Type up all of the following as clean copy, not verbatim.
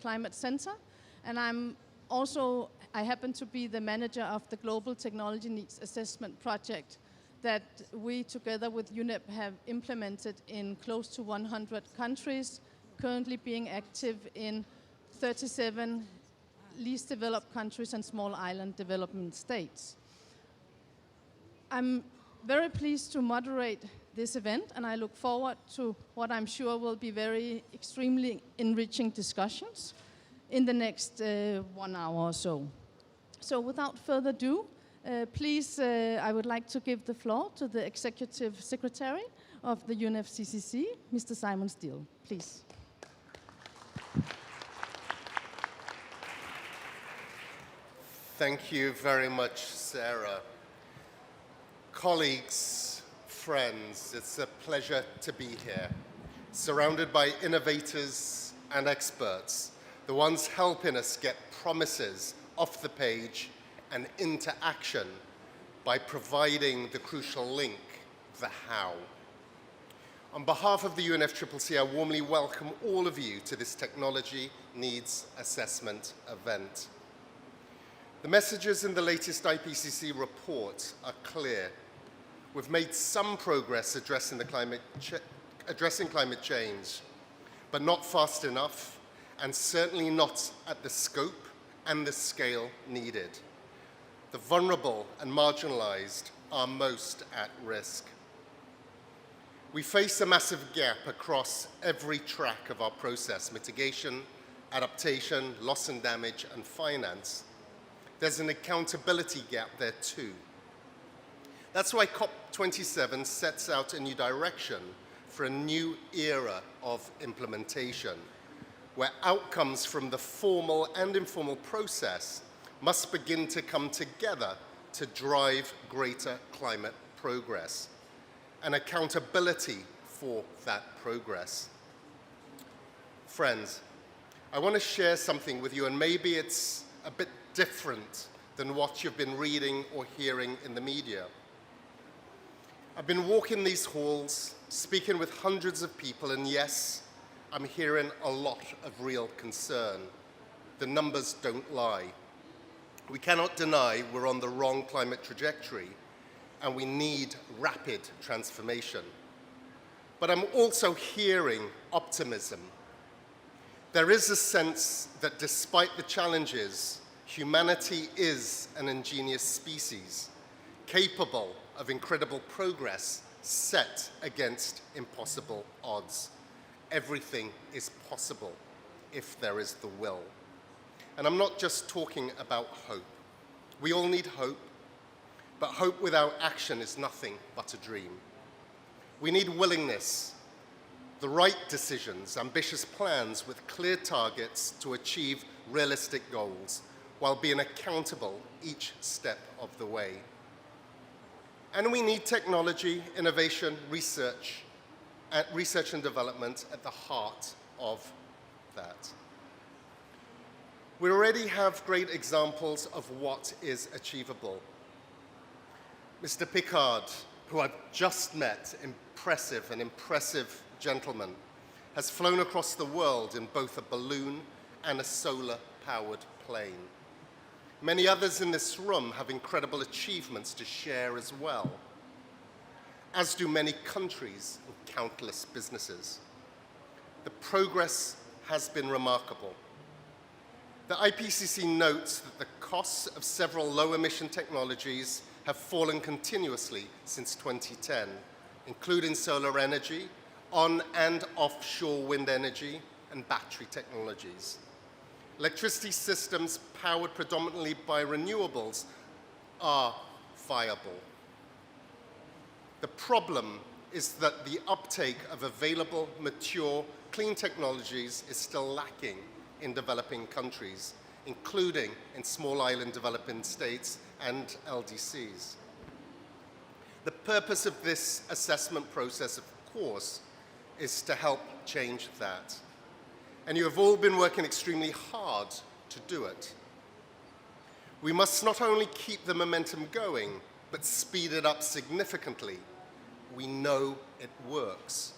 Climate Center, and I happen to be the manager of the Global Technology Needs Assessment project that we, together with UNEP, have implemented in close to 100 countries, currently being active in 37 least developed countries and small island development states. I'm very pleased to moderate this event, and I look forward to what I'm sure will be very extremely enriching discussions in the next 1 hour or so. So without further ado, please, I would like to give the floor to the Executive Secretary of the UNFCCC, Mr. Simon Steele. Please. Thank you very much, Sarah. Colleagues, friends, it's a pleasure to be here, surrounded by innovators and experts, the ones helping us get promises off the page and into action by providing the crucial link, the how. On behalf of the UNFCCC, I warmly welcome all of you to this Technology Needs Assessment event. The messages in the latest IPCC report are clear. We've made some progress addressing climate change, but not fast enough, and certainly not at the scope and the scale needed. The vulnerable and marginalized are most at risk. We face a massive gap across every track of our process: mitigation, adaptation, loss and damage, and finance. There's an accountability gap there too. That's why COP27 sets out a new direction for a new era of implementation, where outcomes from the formal and informal process must begin to come together to drive greater climate progress and accountability for that progress. Friends, I want to share something with you, and maybe it's a bit different than what you've been reading or hearing in the media. I've been walking these halls, speaking with hundreds of people, and yes, I'm hearing a lot of real concern. The numbers don't lie. We cannot deny we're on the wrong climate trajectory, and we need rapid transformation. But I'm also hearing optimism. There is a sense that despite the challenges, humanity is an ingenious species, capable of incredible progress set against impossible odds. Everything is possible if there is the will. And I'm not just talking about hope. We all need hope, but hope without action is nothing but a dream. We need willingness, the right decisions, ambitious plans with clear targets to achieve realistic goals, while being accountable each step of the way. And we need technology, innovation, research and development at the heart of that. We already have great examples of what is achievable. Mr. Picard, who I've just met, an impressive gentleman, has flown across the world in both a balloon and a solar-powered plane. Many others in this room have incredible achievements to share as well, as do many countries and countless businesses. The progress has been remarkable. The IPCC notes that the costs of several low-emission technologies have fallen continuously since 2010, including solar energy, on- and offshore wind energy, and battery technologies. Electricity systems powered predominantly by renewables are viable. The problem is that the uptake of available, mature, clean technologies is still lacking in developing countries, including in small island developing states and LDCs. The purpose of this assessment process, of course, is to help change that. And you have all been working extremely hard to do it. We must not only keep the momentum going, but speed it up significantly. We know it works.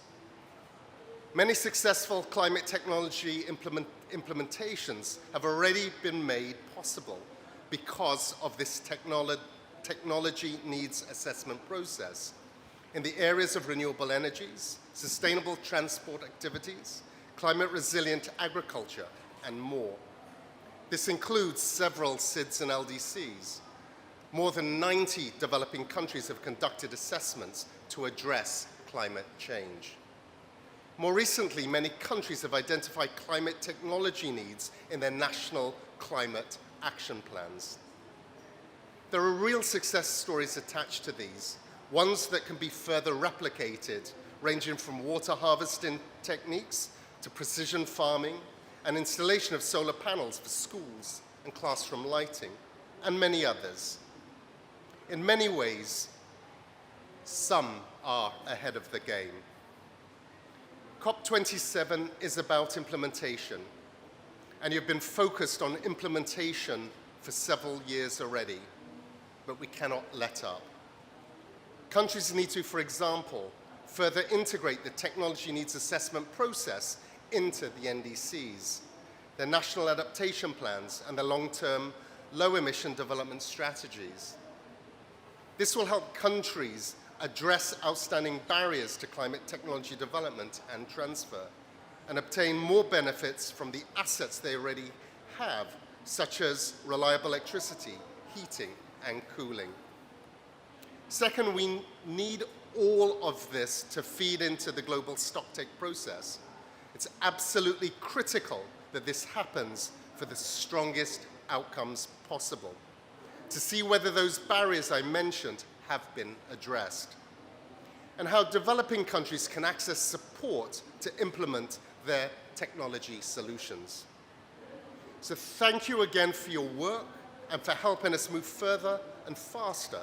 Many successful climate technology implementations have already been made possible because of this technology needs assessment process in the areas of renewable energies, sustainable transport activities, climate resilient agriculture, and more. This includes several SIDS and LDCs. More than 90 developing countries have conducted assessments to address climate change. More recently, many countries have identified climate technology needs in their national climate action plans. There are real success stories attached to these, ones that can be further replicated, ranging from water harvesting techniques to precision farming and installation of solar panels for schools and classroom lighting, and many others. In many ways, some are ahead of the game. COP27 is about implementation, and you've been focused on implementation for several years already, but we cannot let up. Countries need to, for example, further integrate the technology needs assessment process into the NDCs, their national adaptation plans, and their long-term low-emission development strategies. This will help countries address outstanding barriers to climate technology development and transfer, and obtain more benefits from the assets they already have, such as reliable electricity, heating, and cooling. Second, we need all of this to feed into the global stocktake process. It's absolutely critical that this happens for the strongest outcomes possible, to see whether those barriers I mentioned have been addressed, and how developing countries can access support to implement their technology solutions. So thank you again for your work and for helping us move further and faster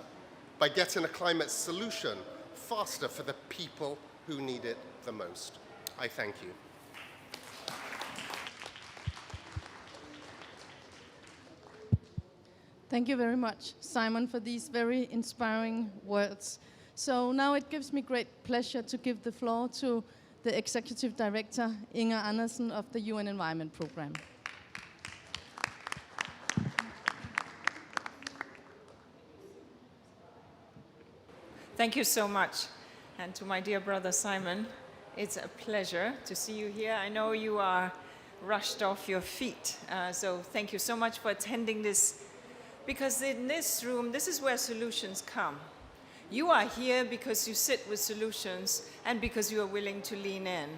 by getting a climate solution faster for the people who need it the most. I thank you. Thank you very much, Simon, for these very inspiring words. So now it gives me great pleasure to give the floor to the Executive Director, Inger Andersen of the UN Environment Programme. Thank you so much. And to my dear brother Simon, it's a pleasure to see you here. I know you are rushed off your feet, so thank you so much for attending this, because in this room, this is where solutions come. You are here because you sit with solutions and because you are willing to lean in.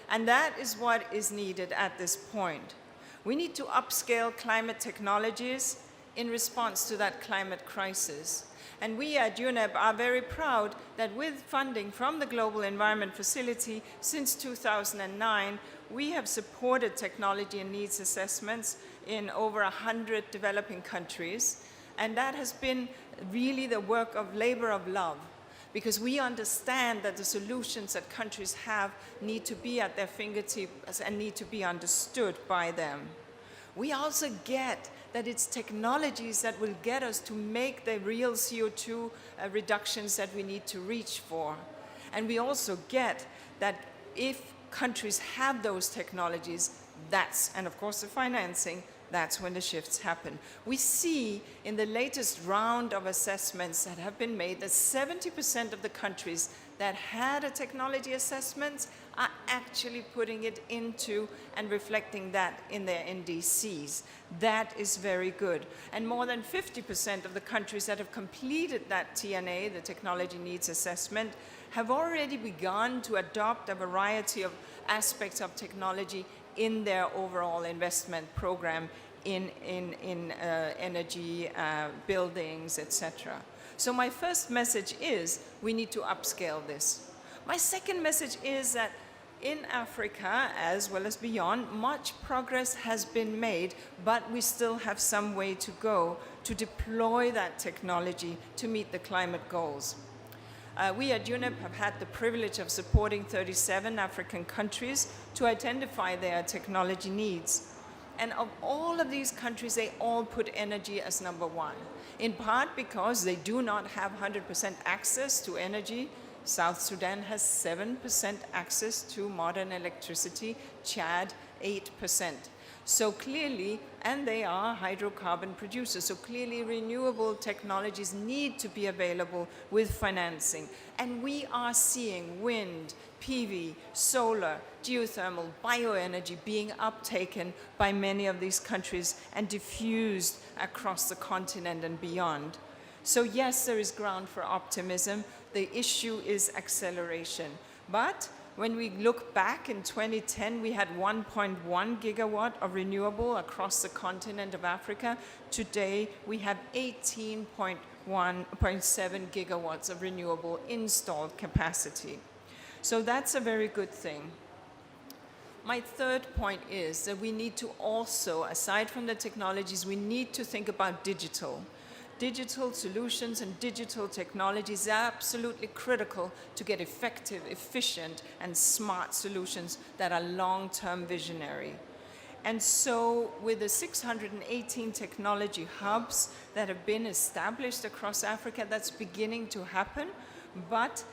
And that is what is needed at this point. We need to upscale climate technologies in response to that climate crisis. And we at UNEP are very proud that with funding from the Global Environment Facility since 2009, we have supported technology and needs assessments in over 100 developing countries. And that has been really the work of labor of love, because we understand that the solutions that countries have need to be at their fingertips and need to be understood by them. We also get that it's technologies that will get us to make the real CO2 reductions that we need to reach for. And we also get that if countries have those technologies, and of course the financing, that's when the shifts happen. We see in the latest round of assessments that have been made that 70% of the countries that had a technology assessment are actually putting it into and reflecting that in their NDCs. That is very good. And more than 50% of the countries that have completed that TNA, the Technology Needs Assessment, have already begun to adopt a variety of aspects of technology in their overall investment program in energy, buildings, etc. So my first message is we need to upscale this. My second message is that in Africa, as well as beyond, much progress has been made, but we still have some way to go to deploy that technology to meet the climate goals. We at UNEP have had the privilege of supporting 37 African countries to identify their technology needs. And of all of these countries, they all put energy as number one, in part because they do not have 100% access to energy South Sudan has 7% access to modern electricity, Chad 8%. So clearly, and they are hydrocarbon producers, so clearly renewable technologies need to be available with financing. And we are seeing wind, PV, solar, geothermal, bioenergy being uptaken by many of these countries and diffused across the continent and beyond. So yes, there is ground for optimism. The issue is acceleration. But when we look back in 2010, we had 1.1 gigawatt of renewable across the continent of Africa. Today, we have 18.7 gigawatts of renewable installed capacity. So that's a very good thing. My third point is that we need to also, aside from the technologies, we need to think about digital. Digital solutions and digital technologies are absolutely critical to get effective, efficient, and smart solutions that are long-term visionary. And so with the 618 technology hubs that have been established across Africa, that's beginning to happen, but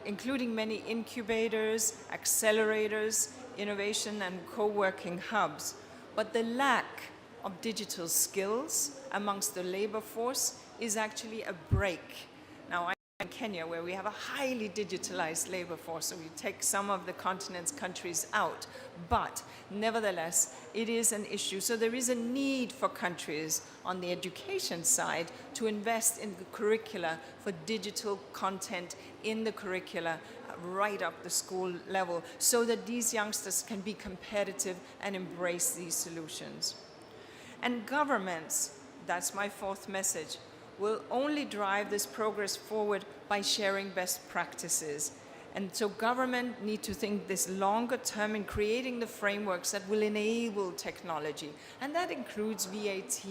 including many incubators, accelerators, innovation, and co-working hubs. But the lack of digital skills amongst the labor force is actually a break. Now, I'm in Kenya, where we have a highly digitalized labor force, so we take some of the continent's countries out, but nevertheless, it is an issue. So there is a need for countries on the education side to invest in the curricula for digital content in the curricula right up the school level, so that these youngsters can be competitive and embrace these solutions. And governments, that's my fourth message, will only drive this progress forward by sharing best practices. And so government need to think this longer term in creating the frameworks that will enable technology. And that includes VAT,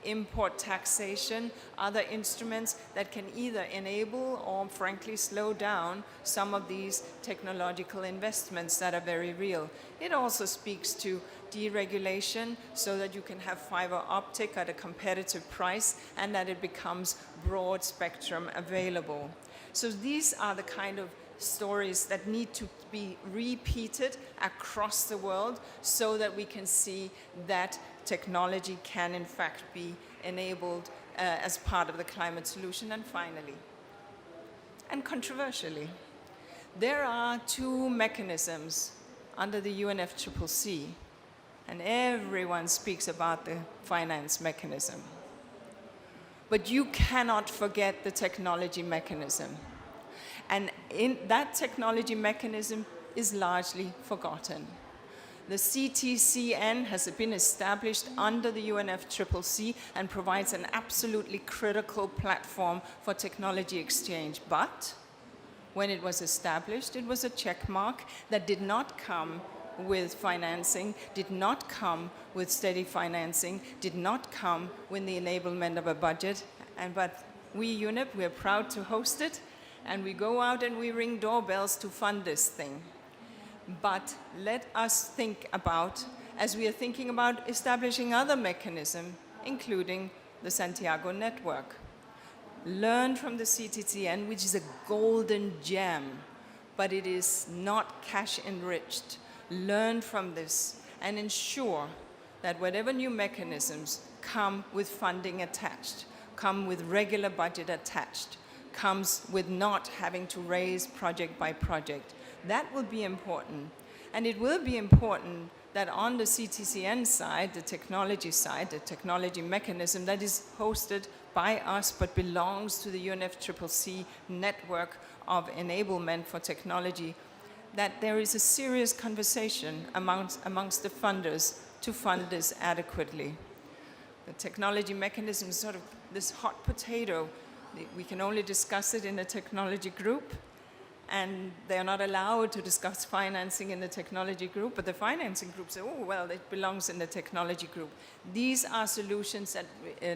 import taxation, other instruments that can either enable or frankly slow down some of these technological investments that are very real. It also speaks to deregulation so that you can have fiber optic at a competitive price and that it becomes broad spectrum available. So these are the kind of stories that need to be repeated across the world so that we can see that technology can in fact be enabled as part of the climate solution. And finally, and controversially, there are two mechanisms under the UNFCCC, and everyone speaks about the finance mechanism. But you cannot forget the technology mechanism. And that technology mechanism is largely forgotten. The CTCN has been established under the UNFCCC and provides an absolutely critical platform for technology exchange. But when it was established, it was a check mark that did not come with financing, did not come with steady financing, did not come with the enablement of a budget. But we, UNEP, we're proud to host it. And we go out and we ring doorbells to fund this thing. But let us think about, as we are thinking about establishing other mechanisms, including the Santiago Network. Learn from the CTCN, which is a golden gem, but it is not cash enriched. Learn from this and ensure that whatever new mechanisms come with funding attached, come with regular budget attached, comes with not having to raise project by project. That will be important. And it will be important that on the CTCN side, the technology mechanism that is hosted by us but belongs to the UNFCCC network of enablement for technology, that there is a serious conversation amongst the funders to fund this adequately. The technology mechanism is sort of this hot potato. We can only discuss it in the technology group, and they're not allowed to discuss financing in the technology group, but the financing group say, oh, well, it belongs in the technology group. These are solutions that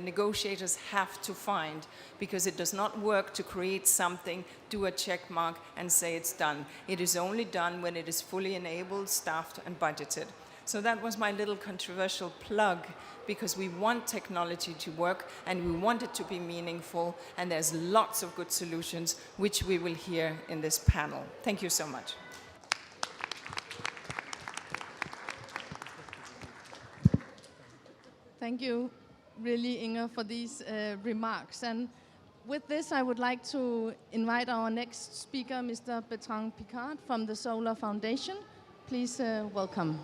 negotiators have to find, because it does not work to create something, do a check mark, and say it's done. It is only done when it is fully enabled, staffed, and budgeted. So that was my little controversial plug, because we want technology to work and we want it to be meaningful, and there's lots of good solutions which we will hear in this panel. Thank you so much. Thank you, really, Inger, for these remarks. And with this, I would like to invite our next speaker, Mr. Bertrand Picard from the Solar Foundation. Please welcome.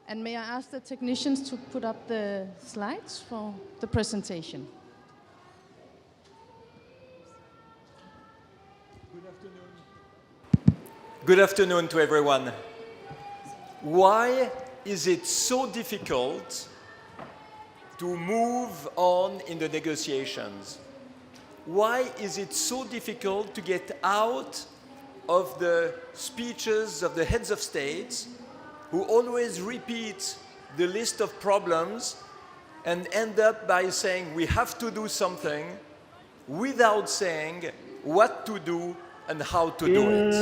And may I ask the technicians to put up the slides for the presentation? Good afternoon to everyone. Why is it so difficult to move on in the negotiations? Why is it so difficult to get out of the speeches of the heads of states who always repeat the list of problems and end up by saying we have to do something without saying what to do and how to do it?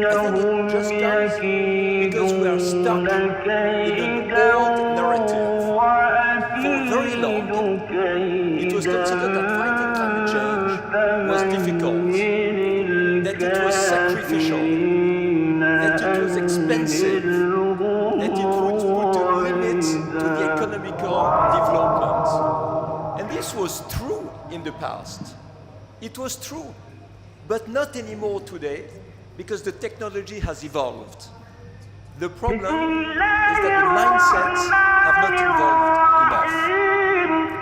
I think it just comes because we are stuck in an old narrative. For very long, it was considered that fighting climate change was difficult, that it was sacrificial, that it was expensive, that it would put a limit to the economical development. And this was true in the past. It was true, but not anymore today, because the technology has evolved. The problem is that the mindsets have not evolved enough.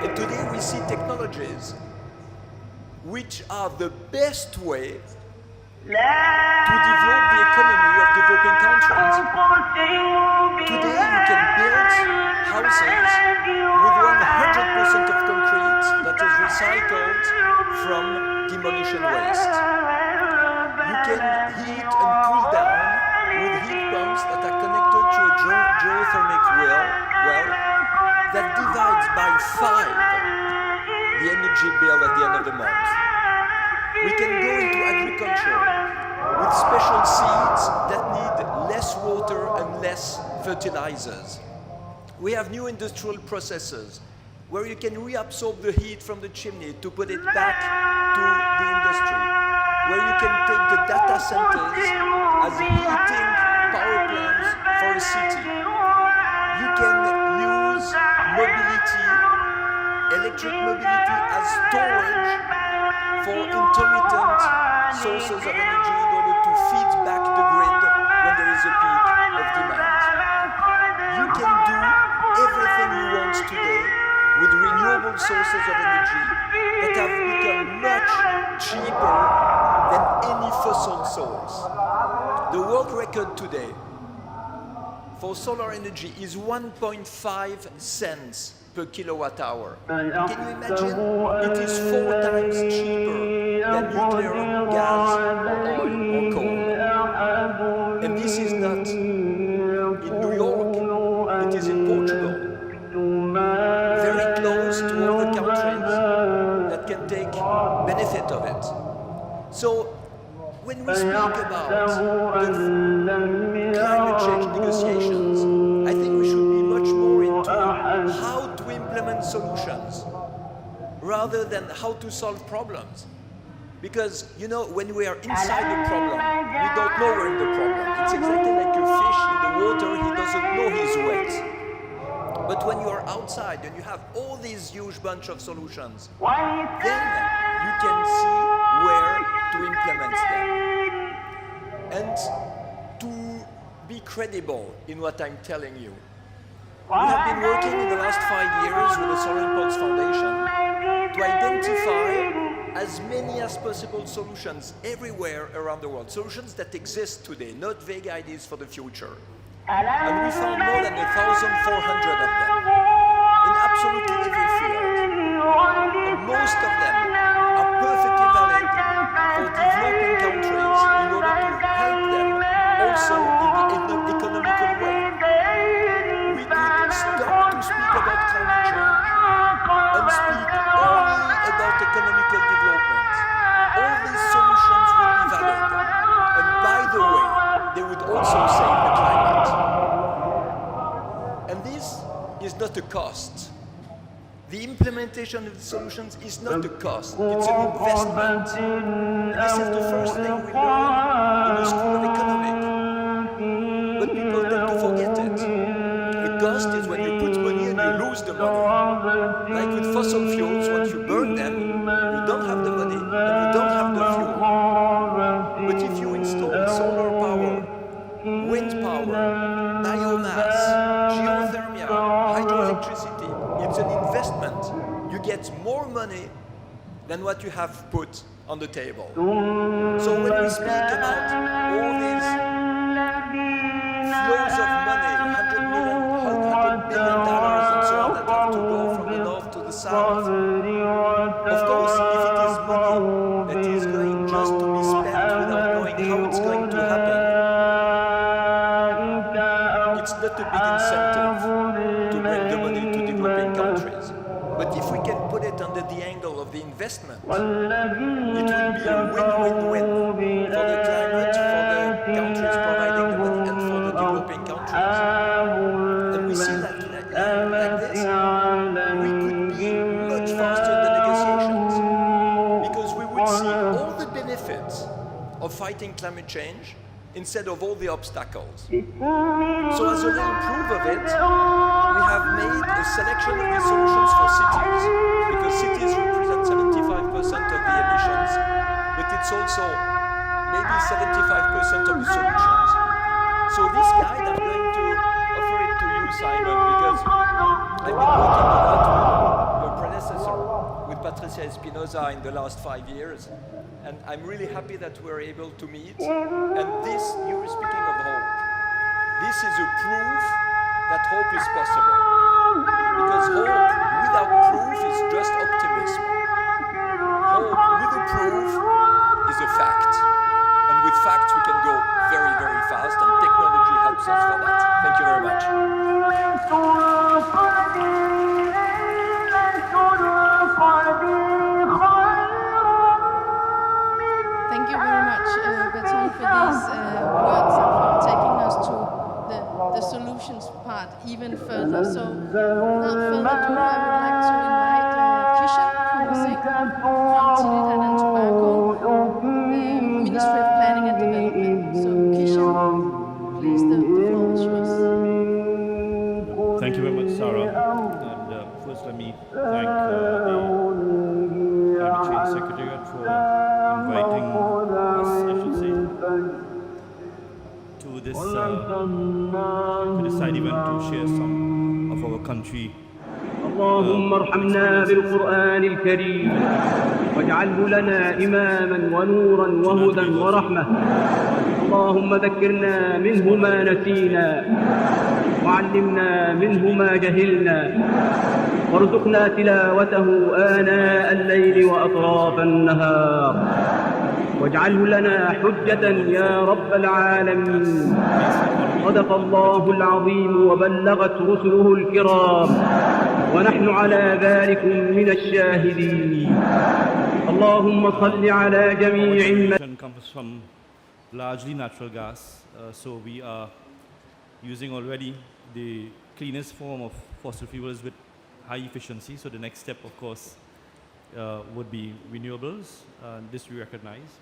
And today we see technologies which are the best way to develop the economy of developing countries. Today you can build houses with 100% of concrete that is recycled from demolition waste. You can heat and cool down with heat pumps that are connected to a geothermic well that divides by 5 the energy bill at the end of the month. We can go into agriculture with special seeds that need less water and less fertilizers. We have new industrial processes where you can reabsorb the heat from the chimney to put it back to the industry, where you can take the data centers as heating power plants for a city. You can use mobility, electric mobility, as storage for intermittent sources of energy in order to feed back the grid when there is a peak of demand. You can do everything you want today with renewable sources of energy that have become much cheaper than any fossil source. The world record today for solar energy is 1.5 cents per kilowatt hour. Can you imagine? It is 4 times cheaper than nuclear, gas, or oil or coal. And this is not in New York, it is in Portugal. Very close to all the countries that can take benefit of it. So when we speak about the climate change negotiations, I think we should be much more into how to implement solutions rather than how to solve problems. Because, you know, when we are inside the problem, we don't know we're in the problem. It's exactly like a fish in the water, he doesn't know he's wet. But when you are outside and you have all these huge bunch of solutions, then you can see where to implement them. And to be credible in what I'm telling you. We have been working in the last 5 years with the Solar Impulse Foundation to identify as many as possible solutions everywhere around the world. Solutions that exist today, not vague ideas for the future. And we found more than 1,400 of them in absolutely every field. And most of them are perfectly valid for developing countries in order to help them also in the economical way. We could stop to speak about climate change and speak only about economical development. All these solutions would be valid. And by the way, they would also save the climate. And this is not a cost. The implementation of the solutions is not a cost, it's an investment. And this is the first thing we learn in the School of Economics. But people tend to forget it. A cost is when you put money and you lose the money. Like with fossil fuels, once you burn them, you don't have the money and you don't have the fuel. But if you install solar power, wind power, biomass, geothermia, hydroelectricity, it's an investment. You get more money than what you have put on the table. So when we speak about all these flows of money, $100 billion and so on, that have to go from the north to the south, of course, if it is money that is going just to be spent without knowing how it's going to happen, it's not a big incentive to bring the money to developing countries. But if we can put it under the angle of the investment, it will be a win-win-win for the climate, for the countries providing the money, and for the developing countries. And we see that like this, we could be much faster in the negotiations, because we would see all the benefits of fighting climate change instead of all the obstacles. So as a little proof of it, we have made a selection of the solutions for cities, because cities represent 75% of the emissions, but it's also maybe 75% of the solutions. So this guide, I'm going to offer it to you, Simon, because I've been working a lot with your predecessor, with Patricia Espinosa, in the last 5 years. And I'm really happy that we're able to meet. And this, you were speaking of hope. This is a proof that hope is possible. Because hope without proof is just optimism. Hope with a proof is a fact. And with facts we can go very, very fast, and technology helps us for that. Thank you very much. Thank you very much, Bertrand, for these words and for taking us to the solutions part even further. So, without further ado, I would like to invite Kishan Kumar from Trinidad and Tobago, Ministry of Planning and Development. So, Kishan, please, the floor is yours. Thank you very much, Sarah. And first, let me thank the Climate Change Secretariat for inviting us, I should say, to this side event to share some of our country. اللهم ارحمنا بالقرآن الكريم واجعله لنا إماما ونورا وهدى ورحمة. اللهم ذكرنا منه ما نسينا وعلمنا منه ما جهلنا وارزقنا تلاوته آناء الليل وأطراف النهار واجعله لنا حجة يا رب العالمين. صدق الله العظيم وبلغت رسله الكرام ونحن على ذلك من الشاهدين. اللهم صل على جميع Comes from largely natural gas, so we are using already the cleanest form of fossil fuels with high efficiency. So the next step, of course, would be renewables, and this we recognize.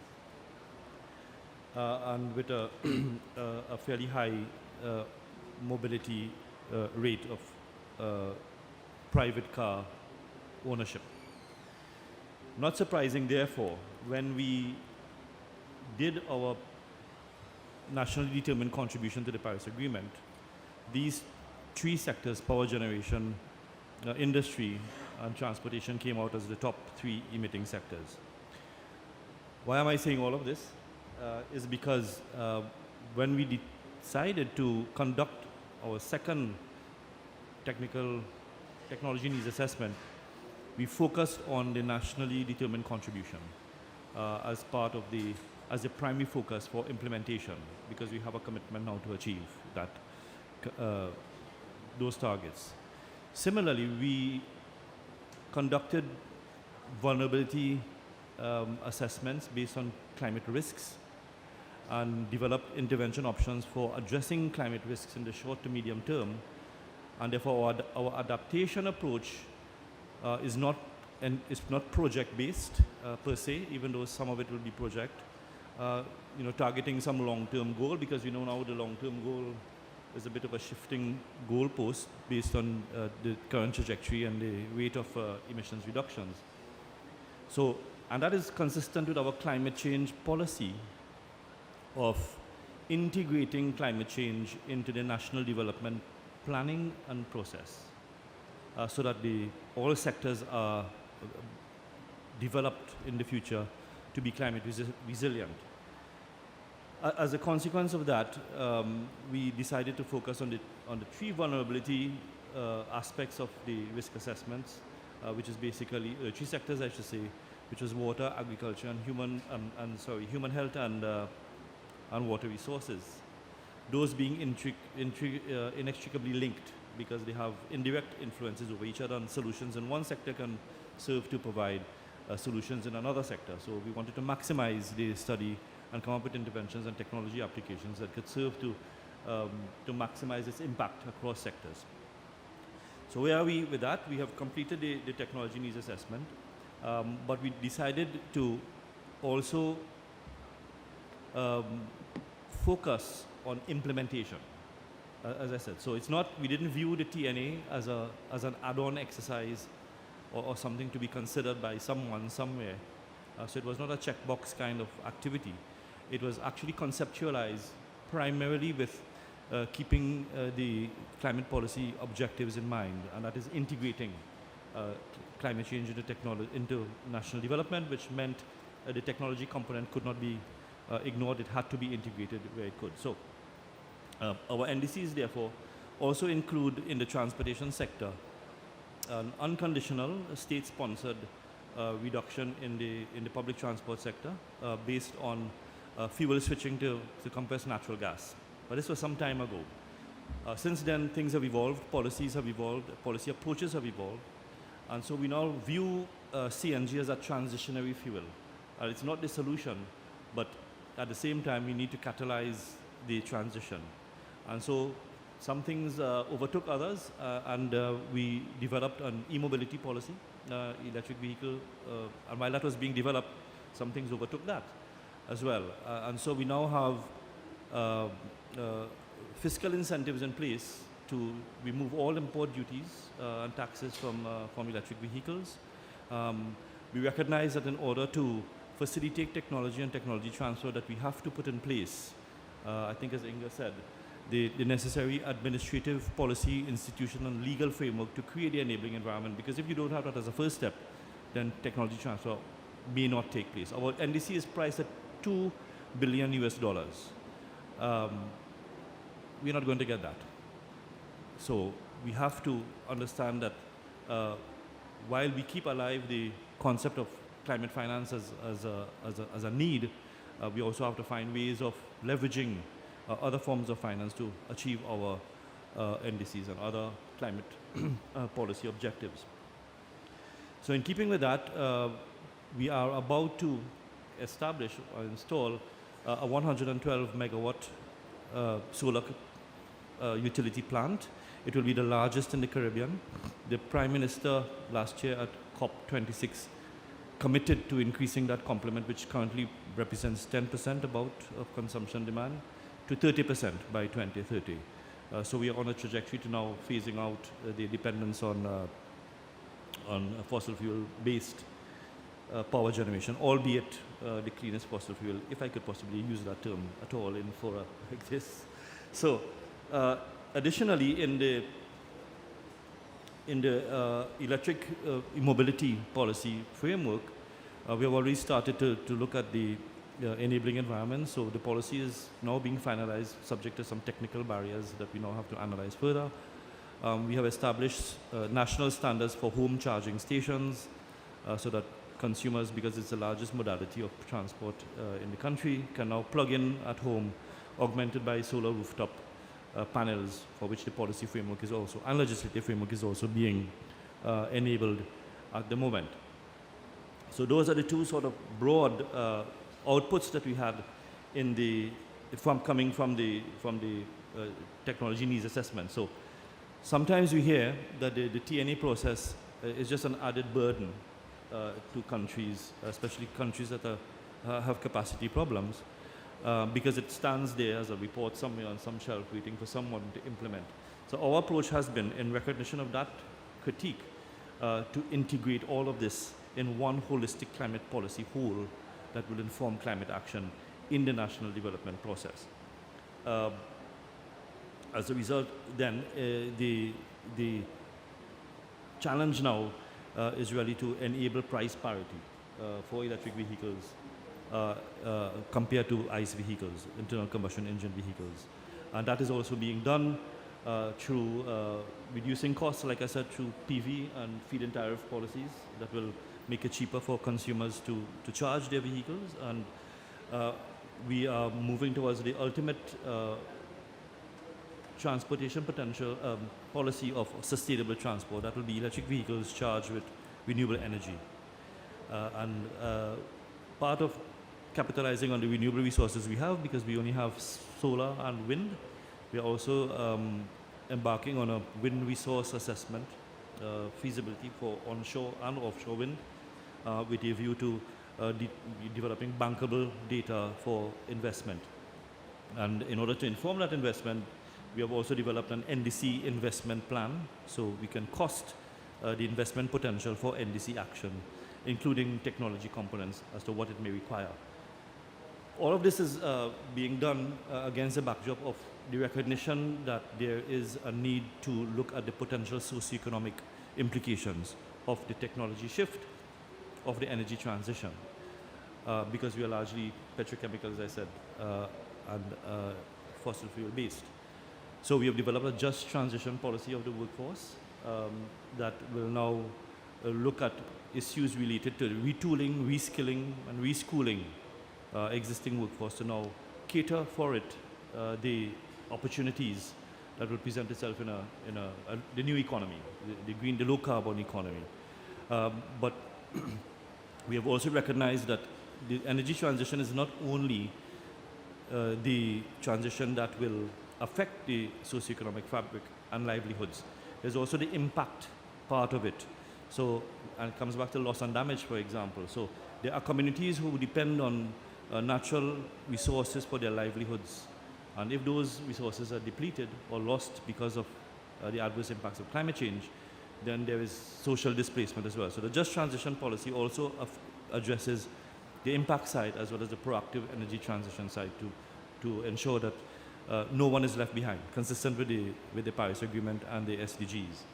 And with a fairly high mobility rate of private car ownership. Not surprising, therefore, when we did our nationally determined contribution to the Paris Agreement, these three sectors, power generation, industry, and transportation, came out as the top three emitting sectors. Why am I saying all of this? Is because when we decided to conduct our second technology needs assessment, we focused on the nationally determined contribution as part of as the primary focus for implementation, because we have a commitment now to achieve that those targets. Similarly, we conducted vulnerability assessments based on climate risks and developed intervention options for addressing climate risks in the short to medium term, And therefore, our adaptation approach is not project-based per se, even though some of it will be project. Targeting some long-term goal, because we know now the long-term goal is a bit of a shifting goalpost based on the current trajectory and the rate of emissions reductions. So, and that is consistent with our climate change policy of integrating climate change into the national development planning and process, so that all sectors are developed in the future to be climate resilient. As a consequence of that, we decided to focus on the three vulnerability aspects of the risk assessments, which is basically three sectors, I should say, which is water, agriculture, and human health and water resources. Those being inextricably linked, because they have indirect influences over each other, and solutions in one sector can serve to provide solutions in another sector. So we wanted to maximize the study and come up with interventions and technology applications that could serve to maximize its impact across sectors. So where are we with that? We have completed the technology needs assessment, but we decided to also focus on implementation, as I said. So it's not, we didn't view the TNA as an add-on exercise or something to be considered by someone somewhere. So it was not a checkbox kind of activity. It was actually conceptualized primarily with keeping the climate policy objectives in mind, and that is integrating climate change into national development, which meant the technology component could not be ignored. It had to be integrated where it could. So our NDCs, therefore, also include in the transportation sector an unconditional state-sponsored reduction in the public transport sector based on fuel switching to compressed natural gas. But this was some time ago. Since then, things have evolved, policies have evolved, policy approaches have evolved, and so we now view CNG as a transitionary fuel. It's not the solution, but at the same time, we need to catalyze the transition. And so some things overtook others, and we developed an e-mobility policy, electric vehicle, and while that was being developed, some things overtook that as well. And so we now have fiscal incentives in place to remove all import duties and taxes from electric vehicles. We recognize that in order to facilitate technology and technology transfer, that we have to put in place, I think as Inga said, the necessary administrative, policy, institutional, and legal framework to create the enabling environment, because if you don't have that as a first step, then technology transfer may not take place. Our NDC is priced at $2 billion. We're not going to get that. So we have to understand that while we keep alive the concept of climate finance as a need, we also have to find ways of leveraging other forms of finance to achieve our NDCs and other climate policy objectives. So in keeping with that, we are about to establish or install a 112 megawatt solar utility plant. It will be the largest in the Caribbean. The Prime Minister last year at COP26 committed to increasing that complement, which currently represents 10% about of consumption demand, to 30% by 2030. So we are on a trajectory to now phasing out the dependence on fossil fuel-based power generation, albeit the cleanest fossil fuel, if I could possibly use that term at all in fora like this. So additionally, in the electric mobility policy framework, we have already started to look at the enabling environment. So the policy is now being finalized, subject to some technical barriers that we now have to analyze further. We have established national standards for home charging stations so that consumers, because it's the largest modality of transport in the country, can now plug in at home, augmented by solar rooftop panels, for which the policy framework is also, and legislative framework is also being enabled at the moment. So those are the two sort of broad outputs that we had coming from the technology needs assessment. So Sometimes we hear that the TNA process is just an added burden to countries, especially countries that have capacity problems, because it stands there as a report somewhere on some shelf waiting for someone to implement. So our approach has been, in recognition of that critique, to integrate all of this in one holistic climate policy whole that will inform climate action in the national development process. As a result, then, the challenge now is really to enable price parity for electric vehicles compared to ICE vehicles, internal combustion engine vehicles. And that is also being done through reducing costs, like I said, through PV and feed-in tariff policies that will make it cheaper for consumers to charge their vehicles. And we are moving towards the ultimate transportation potential policy of sustainable transport. That will be electric vehicles charged with renewable energy. And part of capitalizing on the renewable resources we have, because we only have solar and wind, we are also embarking on a wind resource assessment feasibility for onshore and offshore wind with a view to developing bankable data for investment. And in order to inform that investment, we have also developed an NDC investment plan, so we can cost the investment potential for NDC action, including technology components as to what it may require. All of this is being done against the backdrop of the recognition that there is a need to look at the potential socioeconomic implications of the technology shift, of the energy transition, because we are largely petrochemical, as I said, and fossil fuel based. So we have developed a just transition policy of the workforce that will now look at issues related to retooling, reskilling, and reschooling existing workforce to now cater for it, the opportunities that will present itself in the new economy, the green, the low carbon economy. But we have also recognized that the energy transition is not only the transition that will affect the socioeconomic fabric and livelihoods. There's also the impact part of it. So, and it comes back to loss and damage, for example. So there are communities who depend on natural resources for their livelihoods. And if those resources are depleted or lost because of the adverse impacts of climate change, then there is social displacement as well. So the just transition policy also addresses the impact side as well as the proactive energy transition side to ensure that no one is left behind, consistent with the Paris Agreement and the SDGs.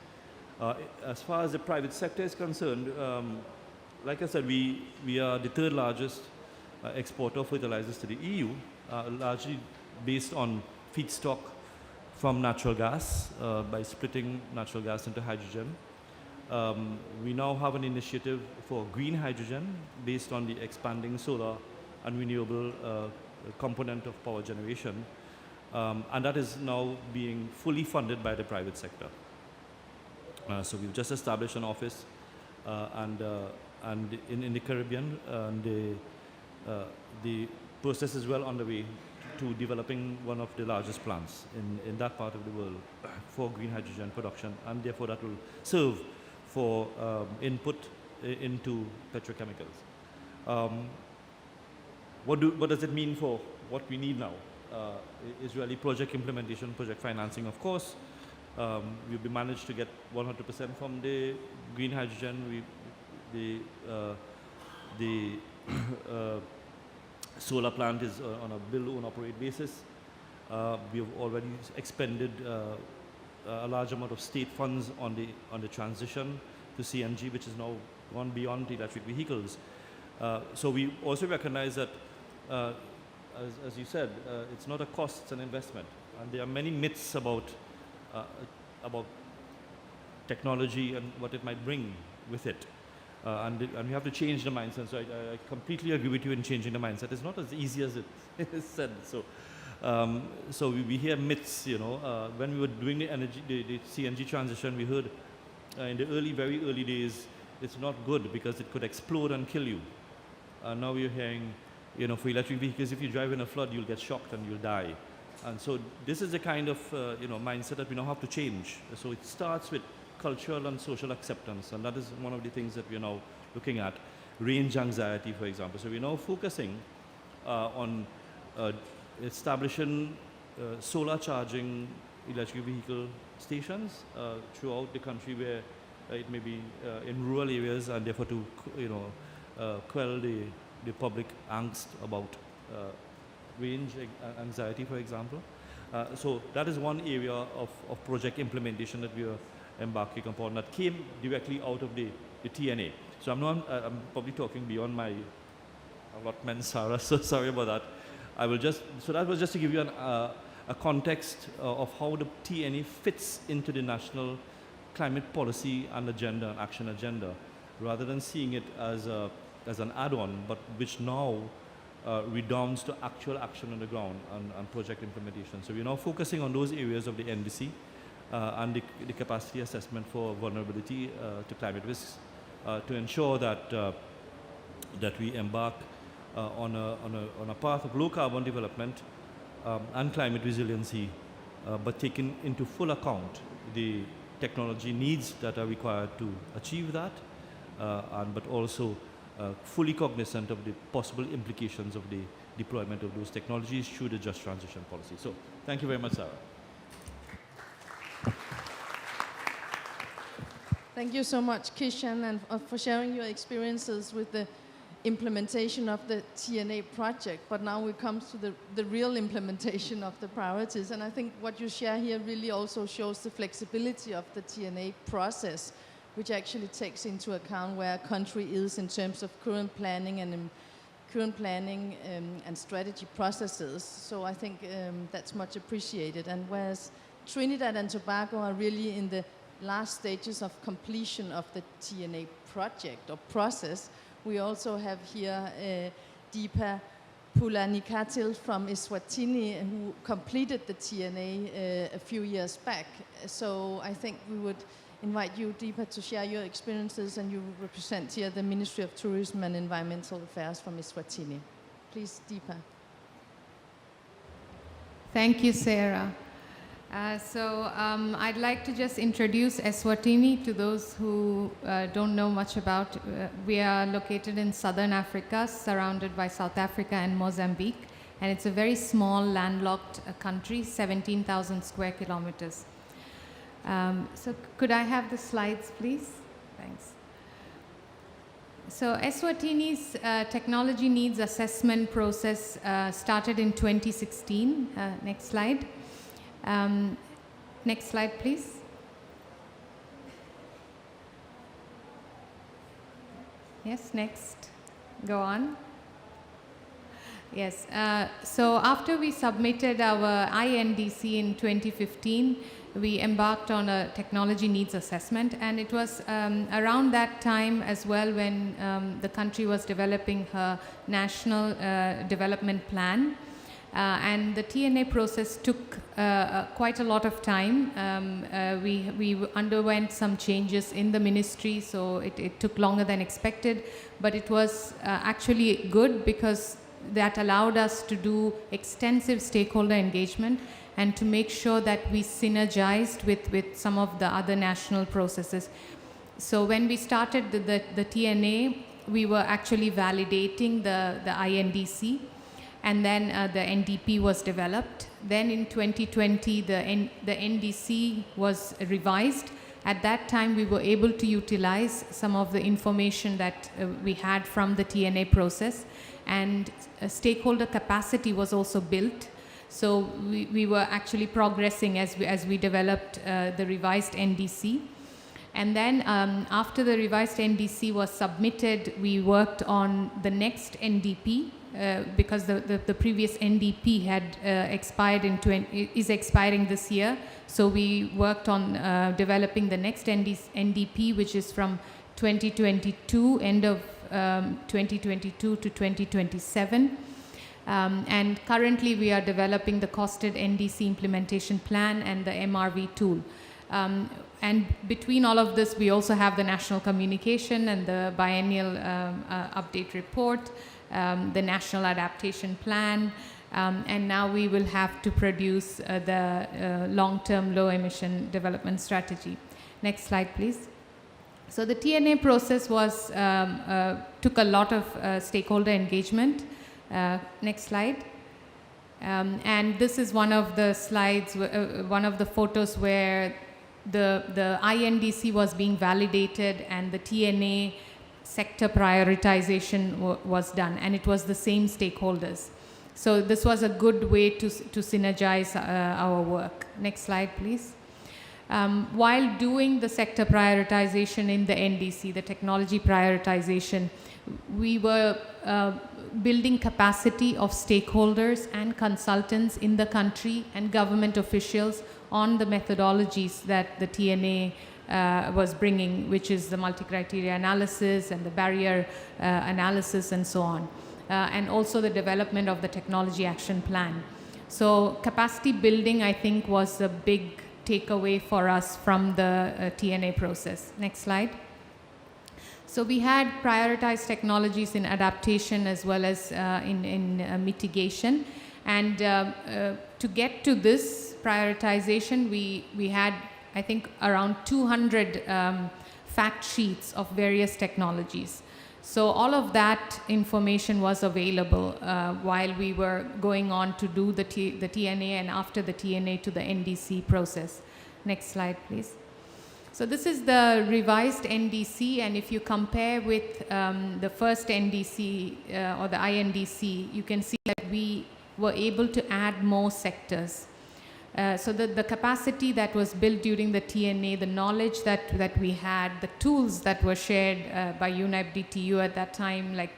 As far as the private sector is concerned, like I said, we are the third largest exporter of fertilizers to the EU, largely based on feedstock from natural gas by splitting natural gas into hydrogen. We now have an initiative for green hydrogen based on the expanding solar and renewable component of power generation. And that is now being fully funded by the private sector. So we've just established an office and in the Caribbean, and the process is well underway to developing one of the largest plants in that part of the world for green hydrogen production, and therefore that will serve for input into petrochemicals. What does it mean for what we need now? Is really project implementation, project financing, of course. We've managed to get 100% from the green hydrogen. The solar plant is on a build, own, operate basis. We have already expended a large amount of state funds on the transition to CNG, which is now gone beyond the electric vehicles. So we also recognize that, as you said, it's not a cost, it's an investment. And there are many myths about technology and what it might bring with it. And we have to change the mindset. So I completely agree with you in changing the mindset. It's not as easy as it is said. So we hear myths, you know. When we were doing the CNG transition, we heard in the very early days, it's not good because it could explode and kill you. Now we're hearing, you know, for electric vehicles, if you drive in a flood, you'll get shocked and you'll die. And so this is the kind of mindset that we now have to change. So it starts with cultural and social acceptance, and that is one of the things that we're now looking at. Range anxiety, for example. So we're now focusing on establishing solar charging electric vehicle stations throughout the country, where it may be in rural areas, and therefore to quell the public angst about range anxiety, for example. So that is one area of project implementation that we are embarking upon that came directly out of the TNA. So I'm probably talking beyond my allotment, Sarah, so sorry about that. So that was just to give you a context of how the TNA fits into the national climate policy and agenda and action agenda, rather than seeing it as an add-on, but which now redounds to actual action on the ground and project implementation. So we're now focusing on those areas of the NDC and the capacity assessment for vulnerability to climate risks to ensure that we embark on a path of low carbon development and climate resiliency, but taking into full account the technology needs that are required to achieve that, but also fully cognizant of the possible implications of the deployment of those technologies through the just transition policy. So thank you very much, Sarah. Thank you so much, Kishan, and for sharing your experiences with the implementation of the TNA project. But now we come to the real implementation of the priorities. And I think what you share here really also shows the flexibility of the TNA process, which actually takes into account where a country is in terms of current planning and strategy processes. So I think that's much appreciated. And whereas Trinidad and Tobago are really in the last stages of completion of the TNA project or process, we also have here Deepa Pulanikatil from Eswatini, who completed the TNA a few years back. So I think we would invite you, Deepa, to share your experiences, and you represent here the Ministry of Tourism and Environmental Affairs from Eswatini. Please, Deepa. Thank you, Sarah. I'd like to just introduce Eswatini to those who don't know much about. We are located in southern Africa, surrounded by South Africa and Mozambique, and it's a very small landlocked country, 17,000 square kilometers. So could I have the slides, please? Thanks. So Eswatini's technology needs assessment process started in 2016. Next slide. Next slide, please. Yes, next. Go on. Yes. So after we submitted our INDC in 2015, we embarked on a technology needs assessment, and it was around that time as well when the country was developing her national development plan. And the TNA process took quite a lot of time. We underwent some changes in the ministry, so it took longer than expected, but it was actually good because that allowed us to do extensive stakeholder engagement and to make sure that we synergized with some of the other national processes. So when we started the TNA, we were actually validating the INDC, and then the NDP was developed. Then in 2020, the NDC was revised. At that time, we were able to utilize some of the information that we had from the TNA process, and stakeholder capacity was also built. So we were actually progressing as we developed the revised NDC. And then after the revised NDC was submitted, we worked on the next NDP because the previous NDP had is expiring this year. So we worked on developing the next NDP, which is from 2022, end of 2022 to 2027. And currently we are developing the costed NDC implementation plan and the MRV tool. And between all of this, we also have the national communication and the biennial update report, the national adaptation plan, And now we will have to produce the long-term low-emission development strategy. Next slide, please. So the TNA process was took a lot of stakeholder engagement. Next slide. And this is one of the slides, one of the photos where the INDC was being validated and the TNA sector prioritization was done, and it was the same stakeholders. So this was a good way to synergize our work. Next slide, please. While doing the sector prioritization in the NDC, the technology prioritization, we were building capacity of stakeholders and consultants in the country and government officials on the methodologies that the TNA was bringing, which is the multi-criteria analysis and the barrier analysis and so on, and also the development of the technology action plan. So capacity building, I think, was a big takeaway for us from the TNA process. Next slide. So we had prioritized technologies in adaptation as well as in mitigation. And to get to this prioritization, we had, I think, around 200 fact sheets of various technologies. So all of that information was available while we were going on to do the TNA and after the TNA to the NDC process. Next slide, please. So this is the revised NDC, and if you compare with the first NDC or the INDC, you can see that we were able to add more sectors. So the capacity that was built during the TNA, the knowledge that we had, the tools that were shared by UNEP DTU at that time, like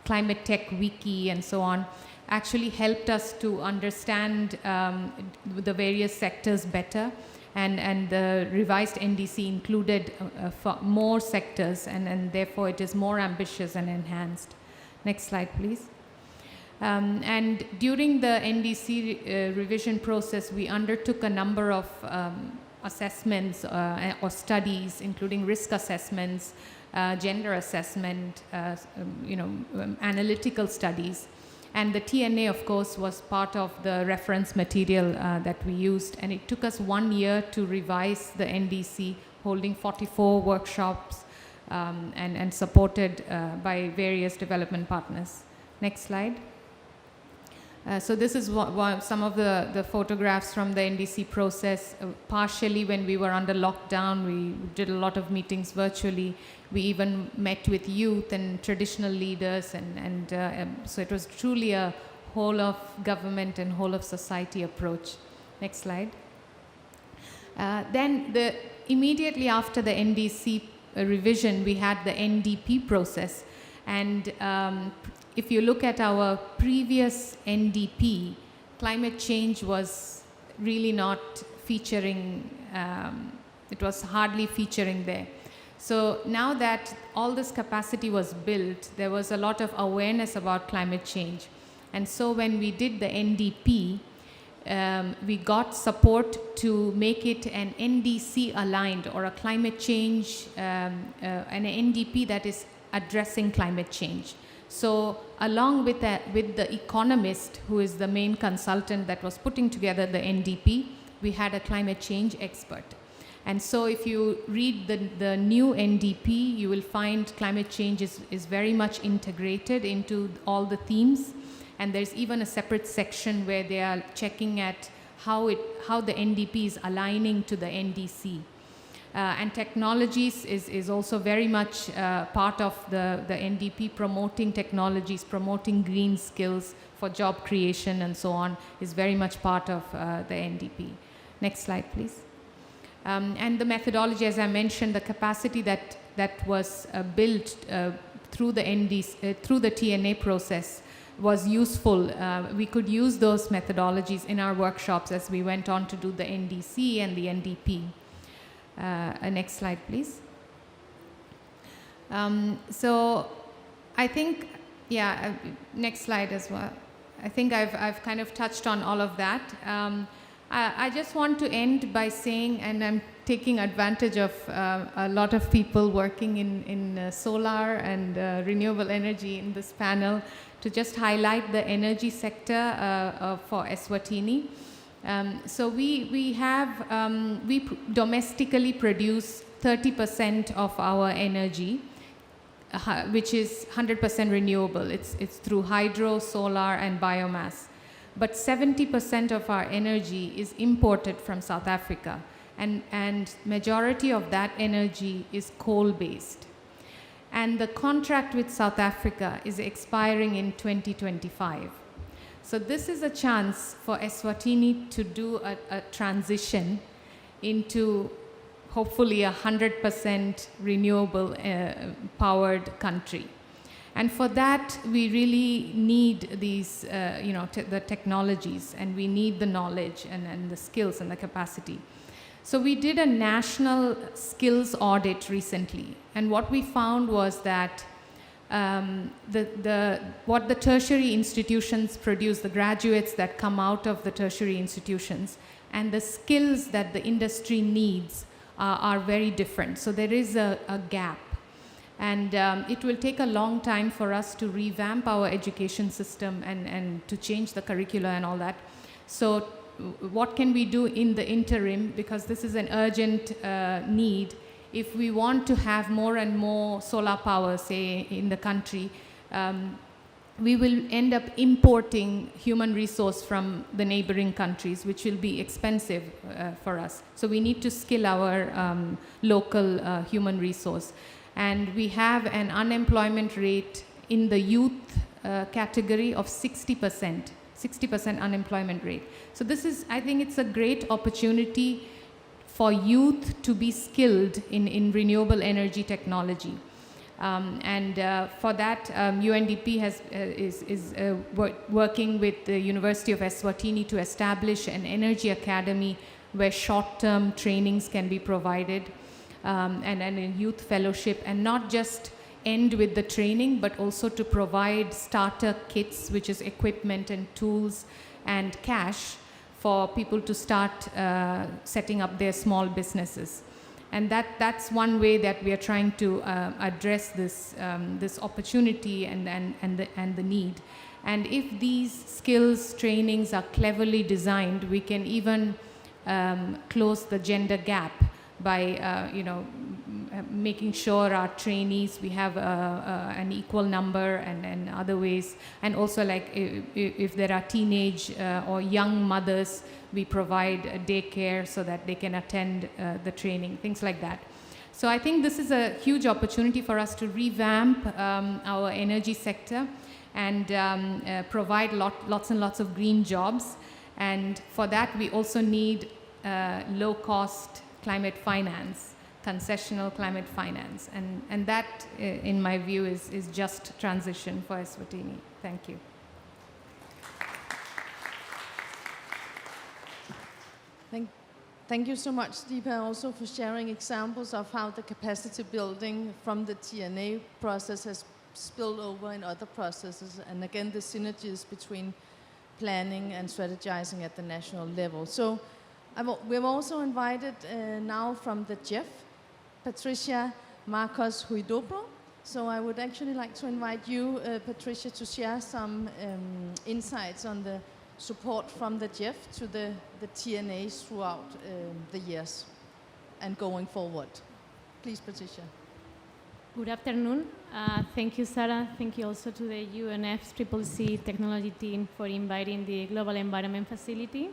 Climate Tech Wiki and so on, actually helped us to understand the various sectors better. And the revised NDC included more sectors, and therefore it is more ambitious and enhanced. Next slide, please. And during the NDC revision process, we undertook a number of assessments or studies, including risk assessments, gender assessment, analytical studies. And the TNA, of course, was part of the reference material that we used. And it took us 1 year to revise the NDC, holding 44 workshops and supported by various development partners. Next slide. So this is some of the photographs from the NDC process. Partially when we were under lockdown, we did a lot of meetings virtually. We even met with youth and traditional leaders, and so it was truly a whole of government and whole of society approach. Next slide. Then immediately after the NDC revision, we had the NDP process. And if you look at our previous NDP, climate change was really not featuring, it was hardly featuring there. So now that all this capacity was built, there was a lot of awareness about climate change. And so when we did the NDP, we got support to make it an NDC aligned, or a climate change, an NDP that is addressing climate change. So along with the economist, who is the main consultant that was putting together the NDP, we had a climate change expert. And so if you read the new NDP, you will find climate change is very much integrated into all the themes. And there's even a separate section where they are checking at how the NDP is aligning to the NDC. And technologies is also very much part of the NDP, promoting technologies, promoting green skills for job creation and so on, is very much part of the NDP. Next slide, please. And the methodology, as I mentioned, the capacity that was built through the through the TNA process was useful. We could use those methodologies in our workshops as we went on to do the NDC and the NDP. Next slide, please. So I think, yeah, next slide as well. I think I've kind of touched on all of that. I just want to end by saying, and I'm taking advantage of a lot of people working in solar and renewable energy in this panel, to just highlight the energy sector for Eswatini. So we domestically produce 30% of our energy, which is 100% renewable. It's through hydro, solar, and biomass. But 70% of our energy is imported from South Africa, and majority of that energy is coal-based. And the contract with South Africa is expiring in 2025. So this is a chance for Eswatini to do a transition into hopefully a 100% renewable powered country. And for that, we really need these, the technologies, and we need the knowledge and the skills and the capacity. So we did a national skills audit recently, and what we found was that what the tertiary institutions produce, the graduates that come out of the tertiary institutions, and the skills that the industry needs are very different. So there is a gap. And it will take a long time for us to revamp our education system and to change the curricula and all that. So what can we do in the interim, because this is an urgent need. If we want to have more and more solar power, say, in the country, we will end up importing human resource from the neighboring countries, which will be expensive for us. So we need to skill our local human resource. And we have an unemployment rate in the youth category of 60%, 60% unemployment rate. So this is, I think it's a great opportunity for youth to be skilled in renewable energy technology. For that, UNDP is working with the University of Eswatini to establish an energy academy where short-term trainings can be provided, and a youth fellowship, and not just end with the training, but also to provide starter kits, which is equipment and tools and cash for people to start setting up their small businesses. And that's one way that we are trying to address this opportunity and the need. And if these skills trainings are cleverly designed, we can even close the gender gap by making sure our trainees, we have an equal number, and other ways. And also, like if there are teenage or young mothers, we provide a daycare so that they can attend the training, things like that. So I think this is a huge opportunity for us to revamp our energy sector and provide lots and lots of green jobs. And for that, we also need low-cost climate finance, concessional climate finance. And that, in my view, is just transition for Eswatini. Thank you. Thank you so much, Deepa, also for sharing examples of how the capacity building from the TNA process has spilled over in other processes, and again, the synergies between planning and strategizing at the national level. So we've also invited now from the GEF, Patricia Marcos Huidobro. So I would actually like to invite you, Patricia, to share some insights on the support from the GEF to the TNAs throughout the years and going forward. Please, Patricia. Good afternoon. Thank you, Sarah. Thank you also to the UNEP CCC technology team for inviting the Global Environment Facility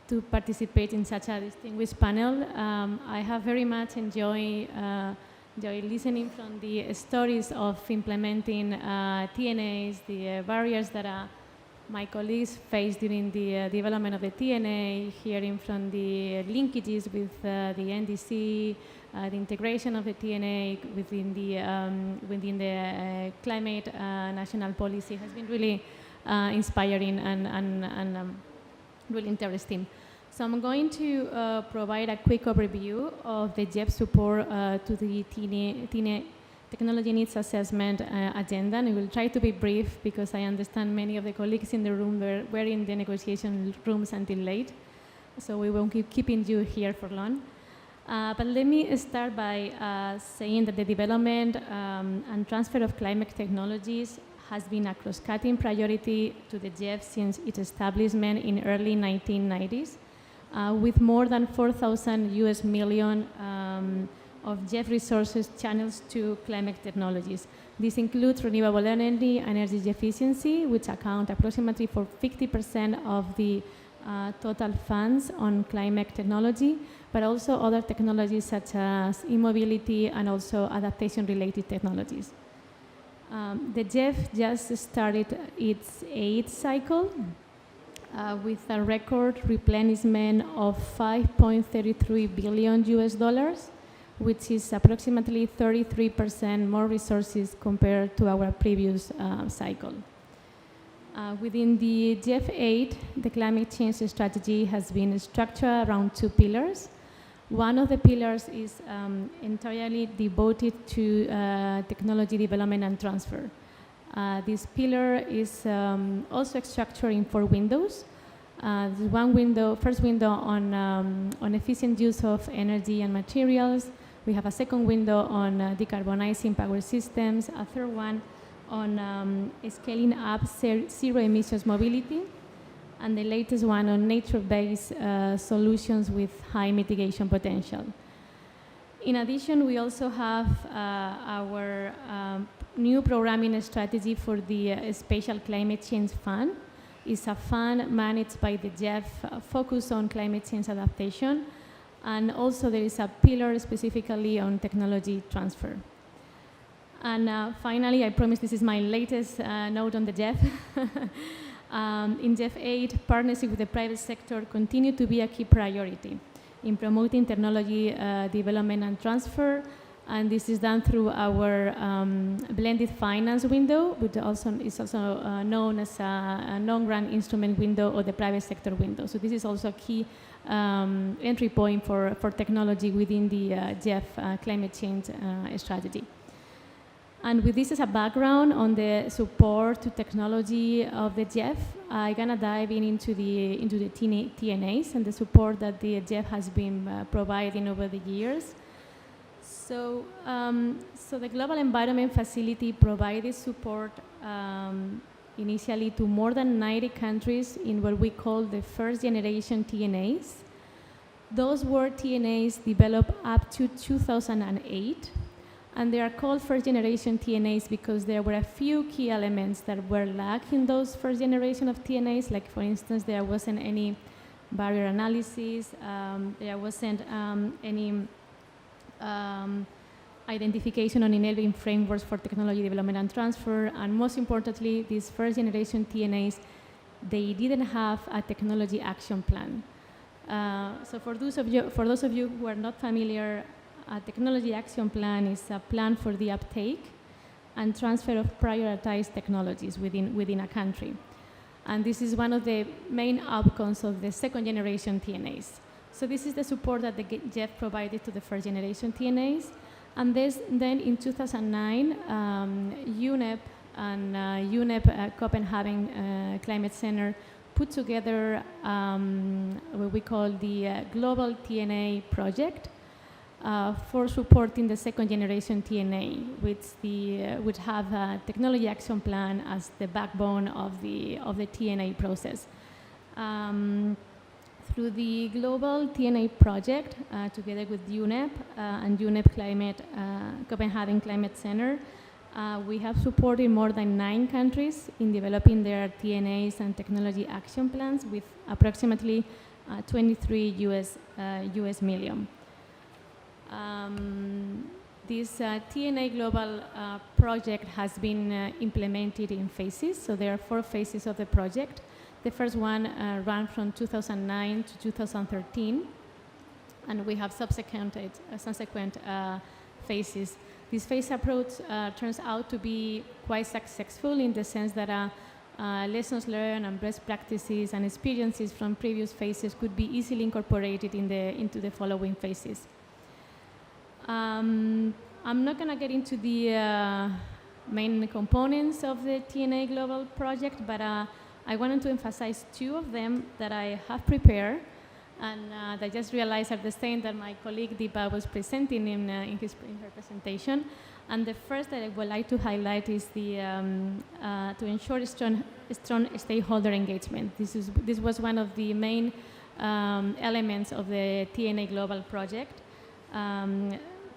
to participate in such a distinguished panel. I have very much enjoyed listening from the stories of implementing TNAs, the barriers that my colleagues faced during the development of the TNA, hearing from the linkages with the NDC, the integration of the TNA within the climate national policy has been really inspiring and really interesting. So I'm going to provide a quick overview of the GEF support to the TNA Technology Needs Assessment agenda, and I will try to be brief because I understand many of the colleagues in the room were in the negotiation rooms until late, so we won't keep keeping you here for long. But let me start by saying that the development and transfer of climate technologies has been a cross-cutting priority to the GEF since its establishment in early 1990s, with more than 4,000 US million of GEF resources channels to climate technologies. This includes renewable energy and energy efficiency, which account approximately for 50% of the total funds on climate technology, but also other technologies such as e-mobility and also adaptation-related technologies. The GEF just started its 8th cycle with a record replenishment of 5.33 billion US dollars, which is approximately 33% more resources compared to our previous cycle. Within the GEF 8, the climate change strategy has been structured around 2 pillars. One of the pillars is entirely devoted to technology development and transfer. This pillar is also structured in 4 windows. There's one window, first window on efficient use of energy and materials. We have a second window on decarbonizing power systems, a third one on scaling up zero emissions mobility, and the latest one on nature-based solutions with high mitigation potential. In addition, we also have our new programming strategy for the Spatial Climate Change Fund. It's a fund managed by the GEF focused on climate change adaptation, and also there is a pillar specifically on technology transfer. And finally, I promise this is my latest note on the GEF. In GEF 8, partnership with the private sector continue to be a key priority in promoting technology development and transfer, and this is done through our blended finance window, which is also known as a non-grant instrument window or the private sector window. So this is also a key entry point for technology within the GEF climate change strategy. And with this as a background on the support to technology of the GEF, I'm gonna dive into the TNAs and the support that the GEF has been providing over the years. So the Global Environment Facility provided support initially to more than 90 countries in what we call the first generation TNAs. Those were TNAs developed up to 2008. And they are called first generation TNAs because there were a few key elements that were lacking in those first generation of TNAs. Like, for instance, there wasn't any barrier analysis, there wasn't any identification on enabling frameworks for technology development and transfer, and most importantly, these first generation TNAs, they didn't have a technology action plan. So for those of you who are not familiar, a technology action plan is a plan for the uptake and transfer of prioritized technologies within a country. And this is one of the main outcomes of the second generation TNAs. So this is the support that the GEF provided to the first generation TNAs. And then in 2009, UNEP and UNEP Copenhagen Climate Center put together what we call the Global TNA project, for supporting the second generation TNA, which have a technology action plan as the backbone of the TNA process. Through the Global TNA project, together with UNEP and UNEP Copenhagen Climate Center, we have supported more than 9 countries in developing their TNAs and technology action plans with approximately 23 US million. This TNA Global project has been implemented in phases, so there are 4 phases of the project. The first one ran from 2009 to 2013, and we have subsequent phases. This phase approach turns out to be quite successful in the sense that lessons learned and best practices and experiences from previous phases could be easily incorporated into the following phases. I'm not going to get into the main components of the TNA Global project, but I wanted to emphasize 2 of them that I have prepared And I just realized at the same that my colleague Deepa was presenting in her presentation. And the first that I would like to highlight is the to ensure strong stakeholder engagement. This was one of the main elements of the TNA Global project.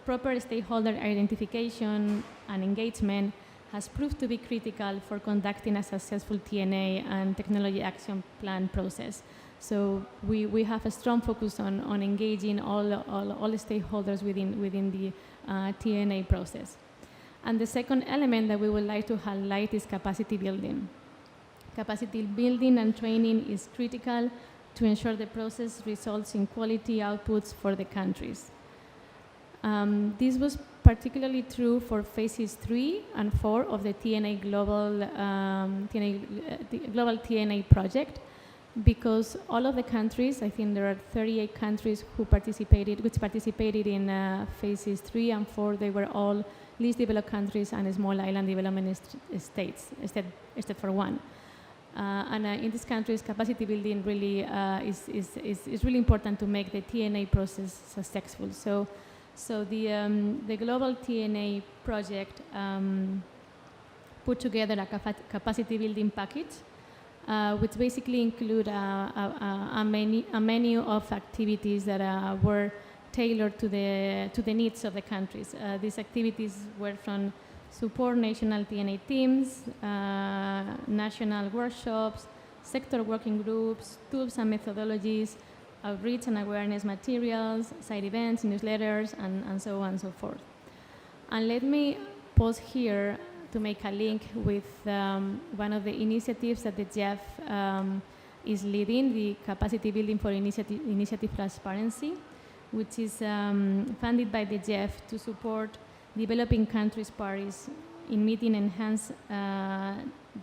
Proper stakeholder identification and engagement has proved to be critical for conducting a successful TNA and technology action plan process. So we have a strong focus on engaging all stakeholders within the TNA process. And the second element that we would like to highlight is capacity building. Capacity building and training is critical to ensure the process results in quality outputs for the countries. This was particularly true for phases 3 and 4 of the TNA Global TNA project, because all of the countries, I think there are 38 countries which participated in phases 3 and 4. They were all least developed countries and small island development states, except for one. And in these countries, capacity building really is really important to make the TNA process successful. So the global TNA project put together a capacity building package, which basically include a menu of activities that were tailored to the needs of the countries. These activities were from support national TNA teams, national workshops, sector working groups, tools and methodologies, outreach and awareness materials, side events, newsletters, and so on and so forth. And let me pause here to make a link with one of the initiatives that the GEF is leading, the Capacity Building for Initiative Transparency, which is funded by the GEF to support developing countries' parties in meeting the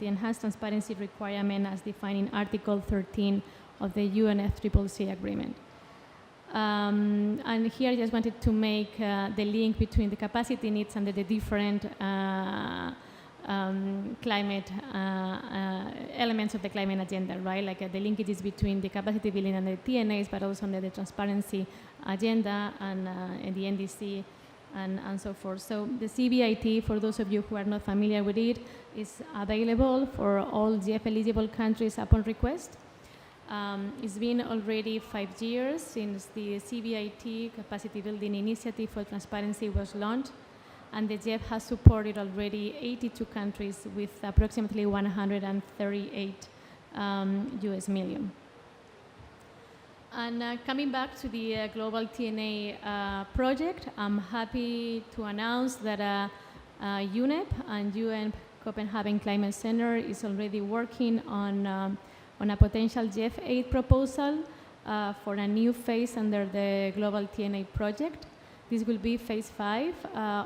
enhanced transparency requirement as defined in Article 13 of the UNFCCC agreement. And here I just wanted to make the link between the capacity needs and the different climate elements of the climate agenda, right? Like the linkages between the capacity building and the TNAs, but also under the transparency agenda and the NDC and so forth. So the CBIT, for those of you who are not familiar with it, is available for all GF eligible countries upon request. It's been already 5 years since the CBIT Capacity Building Initiative for Transparency was launched, and the GEF has supported already 82 countries with approximately 138 US million. And coming back to the global TNA project, I'm happy to announce that UNEP and UN Copenhagen Climate Center is already working on a potential GEF aid proposal for a new phase under the global TNA project. This will be phase 5.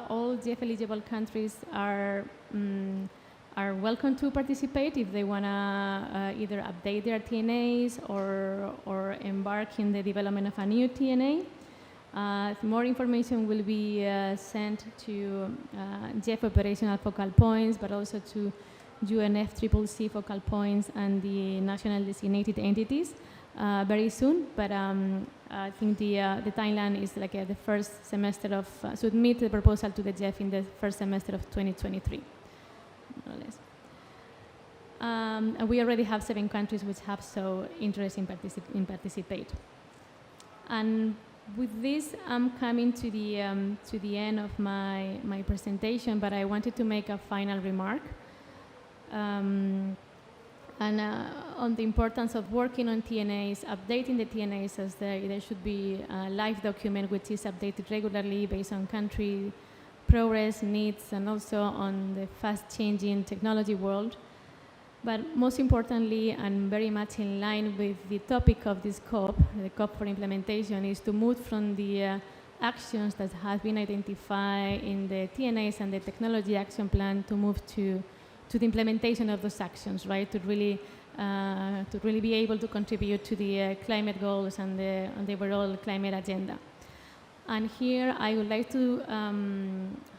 All GEF eligible countries are welcome to participate if they want to either update their TNAs or embark in the development of a new TNA. More information will be sent to GEF operational focal points, but also to UNFCCC focal points and the national designated entities very soon. But I think the timeline is like the first semester of submit the proposal to the GEF in the first semester of 2023, more or less. And we already have 7 countries which have so interest in participate. And with this, I'm coming to the end of my presentation, but I wanted to make a final remark. On the importance of working on TNAs, updating the TNAs as there should be a live document which is updated regularly based on country progress, needs, and also on the fast-changing technology world. But most importantly, and very much in line with the topic of this COP, the COP for implementation, is to move from the actions that have been identified in the TNAs and the technology action plan to move to the implementation of those actions, right? To really be able to contribute to the climate goals and the overall climate agenda. And here I would like to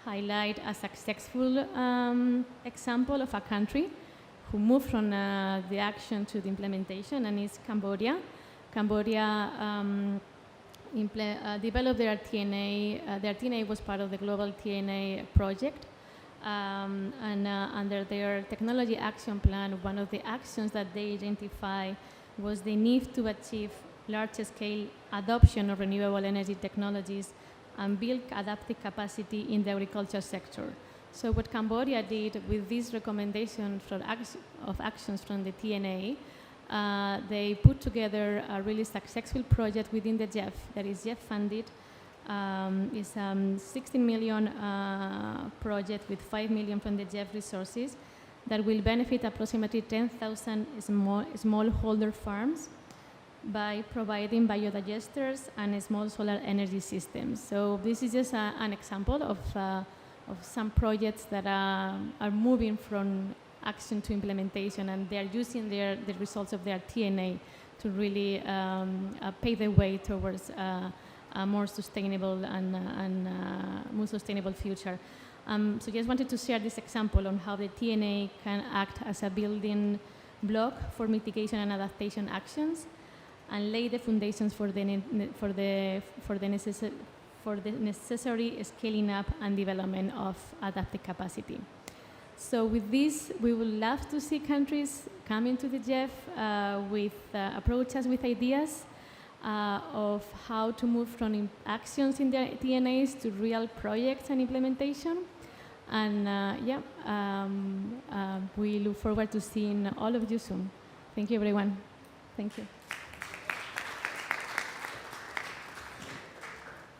highlight a successful example of a country who moved from the action to the implementation, and it's Cambodia. Cambodia developed their TNA. Their TNA was part of the global TNA project. Under their technology action plan, one of the actions that they identify was the need to achieve large-scale adoption of renewable energy technologies and build adaptive capacity in the agriculture sector. So what Cambodia did with these recommendations of actions from the TNA, they put together a really successful project within the GEF that is GEF funded. It's a 16 million project with 5 million from the GEF resources that will benefit approximately 10,000 smallholder farms by providing biodigesters and small solar energy systems. So this is just an example of some projects that are moving from action to implementation, and they are using the results of their TNA to really pave the way towards a more sustainable and more sustainable future. So just wanted to share this example on how the TNA can act as a building block for mitigation and adaptation actions, and lay the foundations for the necessary scaling up and development of adaptive capacity. So with this, we would love to see countries come into the GEF with approaches, with ideas of how to move from actions in their TNAs to real projects and implementation. And we look forward to seeing all of you soon. Thank you, everyone. Thank you.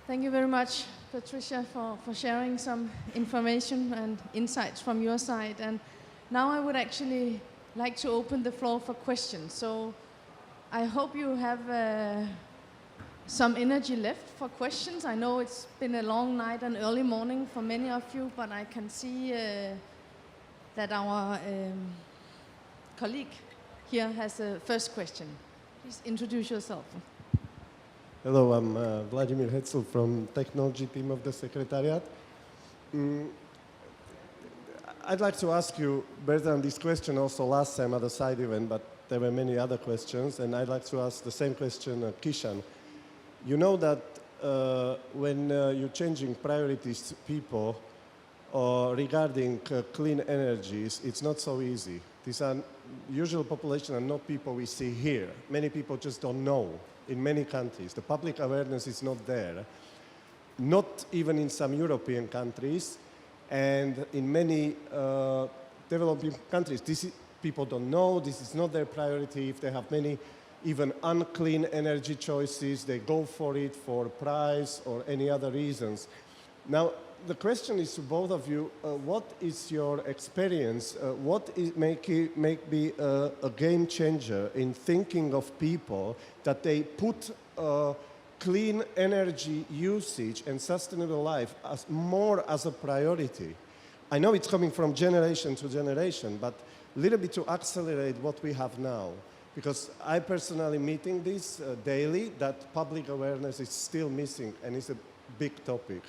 Thank you very much, Patricia, for sharing some information and insights from your side. And now I would actually like to open the floor for questions. So I hope you have some energy left for questions. I know it's been a long night and early morning for many of you, but I can see that our colleague here has a first question. Please introduce yourself. Hello, I'm Vladimir Hetzel from technology team of the Secretariat. I'd like to ask you, Bertrand, this question also last time at the side event, but there were many other questions, and I'd like to ask the same question Kishan. You know that when you're changing priorities to people regarding clean energies, it's not so easy. These are usual population and not people we see here. Many people just don't know. In many countries, the public awareness is not there, not even in some European countries, and in many developing countries, people don't know, this is not their priority. If they have many even unclean energy choices, they go for it for price or any other reasons. Now, the question is to both of you, what is your experience? What may be a game changer in thinking of people that they put clean energy usage and sustainable life more as a priority? I know it's coming from generation to generation, but a little bit to accelerate what we have now. Because I personally meeting this daily, that public awareness is still missing, and it's a big topic.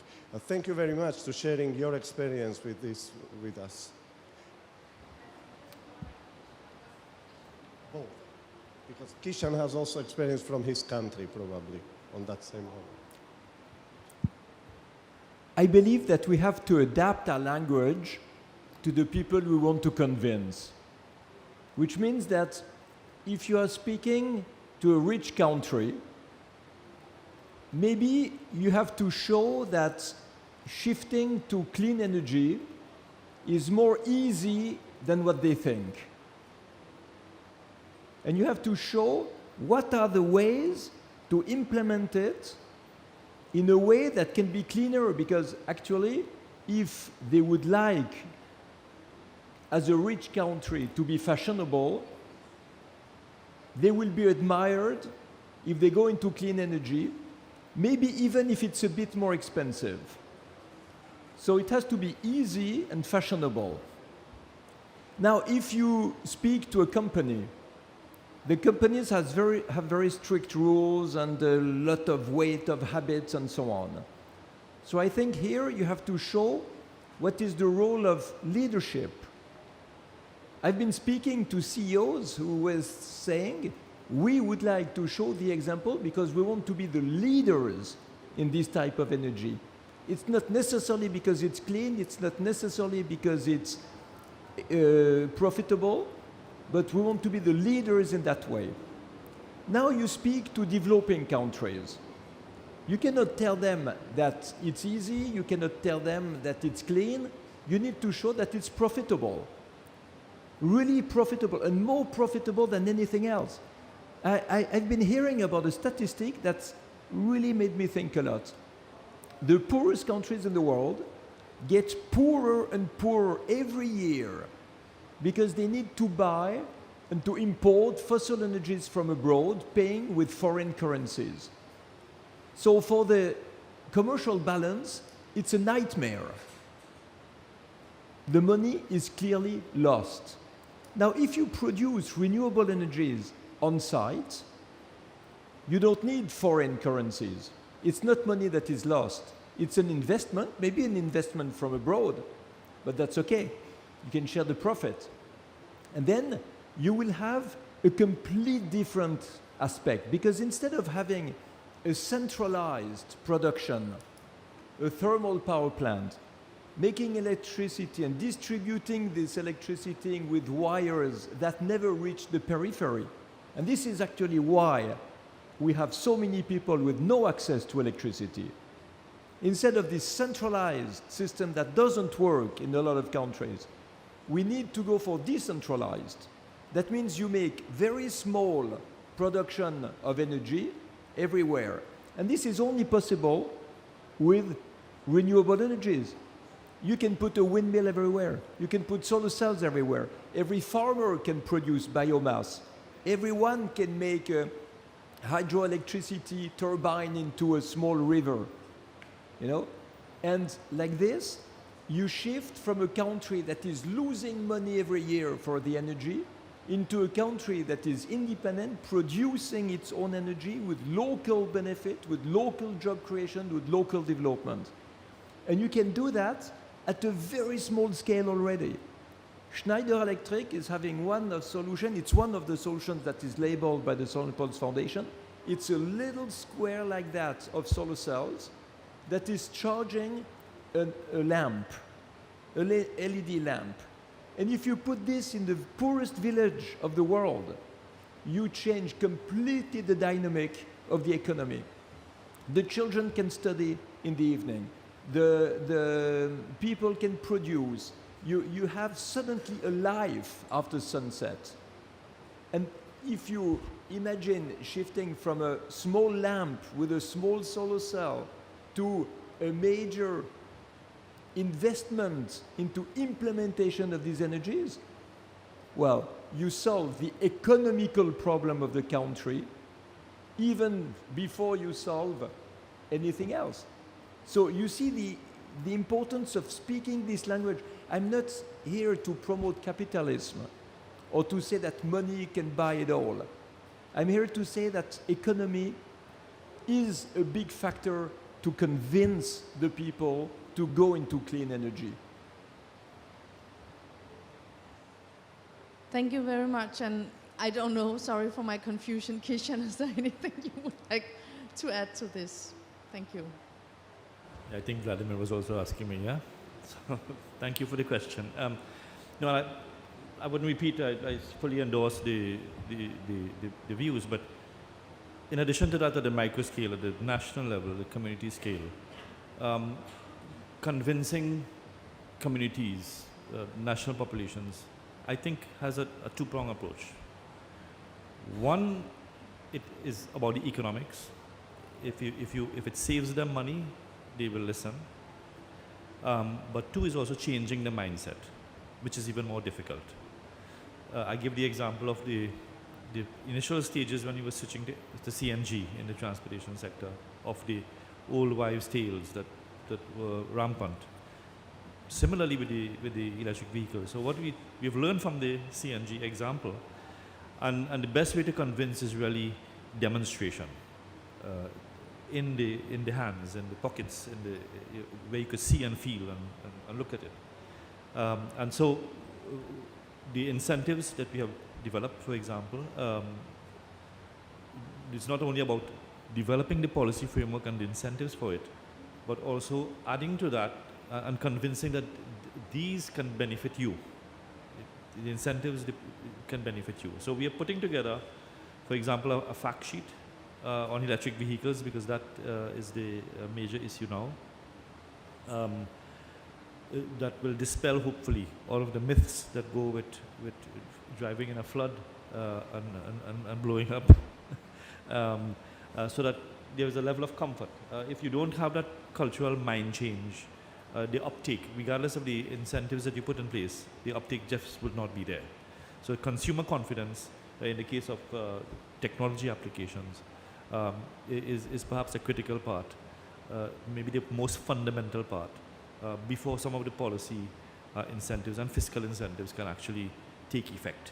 Thank you very much for sharing your experience with this with us. Both. Because Kishan has also experience from his country, probably, on that same level. I believe that we have to adapt our language to the people we want to convince, which means that if you are speaking to a rich country, maybe you have to show that shifting to clean energy is more easy than what they think. And you have to show what are the ways to implement it in a way that can be cleaner, because actually, if they would like, as a rich country, to be fashionable, they will be admired if they go into clean energy, maybe even if it's a bit more expensive. So it has to be easy and fashionable. Now, if you speak to a company, the companies have very strict rules and a lot of weight of habits and so on. So I think here you have to show what is the role of leadership. I've been speaking to CEOs who were saying, we would like to show the example because we want to be the leaders in this type of energy. It's not necessarily because it's clean, it's not necessarily because it's profitable, but we want to be the leaders in that way. Now you speak to developing countries. You cannot tell them that it's easy, you cannot tell them that it's clean. You need to show that it's profitable. Really profitable, and more profitable than anything else. I've been hearing about a statistic that's really made me think a lot. The poorest countries in the world get poorer and poorer every year because they need to buy and to import fossil energies from abroad, paying with foreign currencies. So for the commercial balance, it's a nightmare. The money is clearly lost. Now, if you produce renewable energies on site, you don't need foreign currencies. It's not money that is lost. It's an investment, maybe an investment from abroad, but that's okay. You can share the profit. And then you will have a complete different aspect, because instead of having a centralized production, a thermal power plant, making electricity and distributing this electricity with wires that never reach the periphery. And this is actually why we have so many people with no access to electricity. Instead of this centralized system that doesn't work in a lot of countries, we need to go for decentralized. That means you make very small production of energy everywhere. And this is only possible with renewable energies. You can put a windmill everywhere. You can put solar cells everywhere. Every farmer can produce biomass. Everyone can make a hydroelectricity turbine into a small river, you know? And like this, you shift from a country that is losing money every year for the energy into a country that is independent, producing its own energy with local benefit, with local job creation, with local development. And you can do that at a very small scale already. Schneider Electric is having one solution. It's one of the solutions that is labeled by the Solar Impulse Foundation. It's a little square like that of solar cells that is charging a lamp, a LED lamp. And if you put this in the poorest village of the world, you change completely the dynamic of the economy. The children can study in the evening. The people can produce. You have suddenly a life after sunset. And if you imagine shifting from a small lamp with a small solar cell to a major investment into implementation of these energies, well, you solve the economical problem of the country even before you solve anything else. So you see the importance of speaking this language. I'm not here to promote capitalism or to say that money can buy it all. I'm here to say that economy is a big factor to convince the people to go into clean energy. Thank you very much. And I don't know, sorry for my confusion. Kishan, is there anything you would like to add to this? Thank you. I think Vladimir was also asking me, yeah? So thank you for the question. No, I wouldn't repeat, I fully endorse the views, but in addition to that, at the micro scale, at the national level, the community scale, convincing communities, national populations, I think has a two-pronged approach. One, it is about the economics. If it saves them money, they will listen. But two is also changing the mindset, which is even more difficult. I give the example of the initial stages when we were switching to CNG in the transportation sector, of the old wives' tales that were rampant. Similarly with the electric vehicles. So what we've learned from the CNG example, and the best way to convince is really demonstration. In the hands, in the pockets, where you could see and feel and look at it. And so the incentives that we have developed, for example, it's not only about developing the policy framework and the incentives for it, but also adding to that and convincing that these can benefit you. The incentives can benefit you. So we are putting together, for example, a fact sheet on electric vehicles, because that is the major issue now. That will dispel, hopefully, all of the myths that go with driving in a flood and blowing up, so that there is a level of comfort. If you don't have that cultural mind change, the uptake, regardless of the incentives that you put in place, the uptake just would not be there. So consumer confidence, in the case of technology applications, is perhaps a critical part, maybe the most fundamental part, before some of the policy incentives and fiscal incentives can actually take effect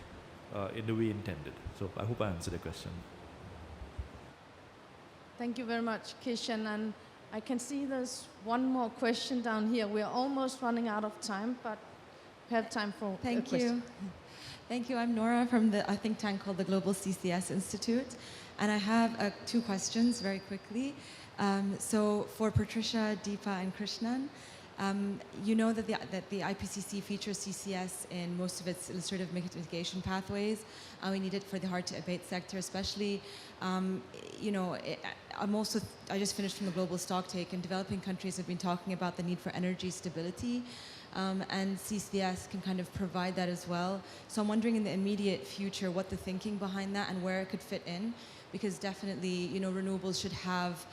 in the way intended. So I hope I answered the question. Thank you very much, Kishan. And I can see there's one more question down here. We're almost running out of time, but we have time for a question. Thank you. Thank you. I'm Nora from a think tank called the Global CCS Institute. And I have 2 questions very quickly. So for Patricia, Deepa, and Krishnan, you know that the IPCC features CCS in most of its illustrative mitigation pathways. We need it for the hard-to-abate sector, especially. You know, I just finished from the global stocktake, and developing countries have been talking about the need for energy stability, and CCS can kind of provide that as well. So I'm wondering in the immediate future what the thinking behind that and where it could fit in, because definitely, you know, renewables should have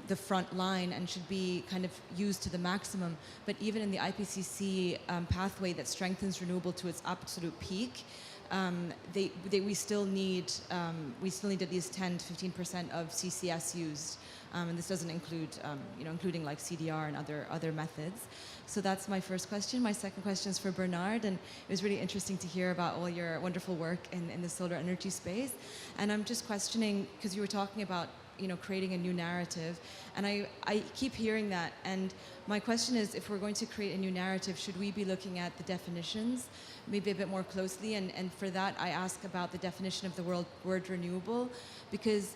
the front line and should be kind of used to the maximum. But even in the IPCC pathway that strengthens renewable to its absolute peak, we still need at least 10 to 15% of CCS used, and this doesn't include you know, including like CDR and other methods. So that's my first question. My second question is for Bernard, and it was really interesting to hear about all your wonderful work in the solar energy space. And I'm just questioning, because you were talking about, you know, creating a new narrative, and I keep hearing that, and my question is, if we're going to create a new narrative, should we be looking at the definitions maybe a bit more closely? And for that, I ask about the definition of the word renewable, because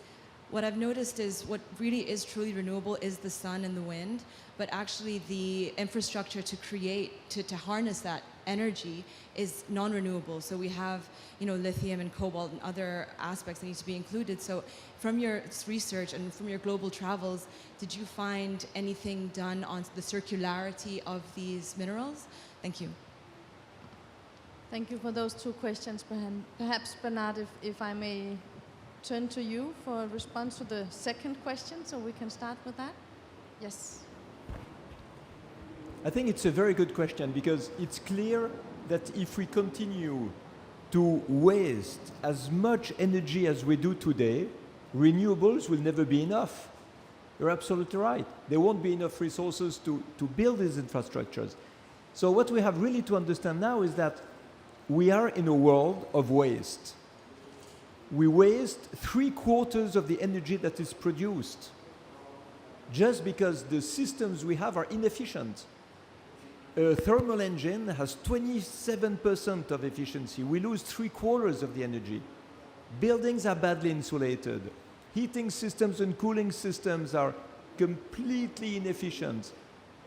what I've noticed is what really is truly renewable is the sun and the wind, but actually the infrastructure to create, to harness that energy is non-renewable. So we have, you know, lithium and cobalt and other aspects that need to be included. So from your research and from your global travels, did you find anything done on the circularity of these minerals? Thank you. Thank you for those 2 questions. Perhaps, Bernard, if I may turn to you for a response to the second question, so we can start with that. Yes. I think it's a very good question, because it's clear that if we continue to waste as much energy as we do today, renewables will never be enough. You're absolutely right. There won't be enough resources to build these infrastructures. So what we have really to understand now is that we are in a world of waste. We waste 3/4 of the energy that is produced just because the systems we have are inefficient. A thermal engine has 27% of efficiency. We lose 3/4 of the energy. Buildings are badly insulated. Heating systems and cooling systems are completely inefficient.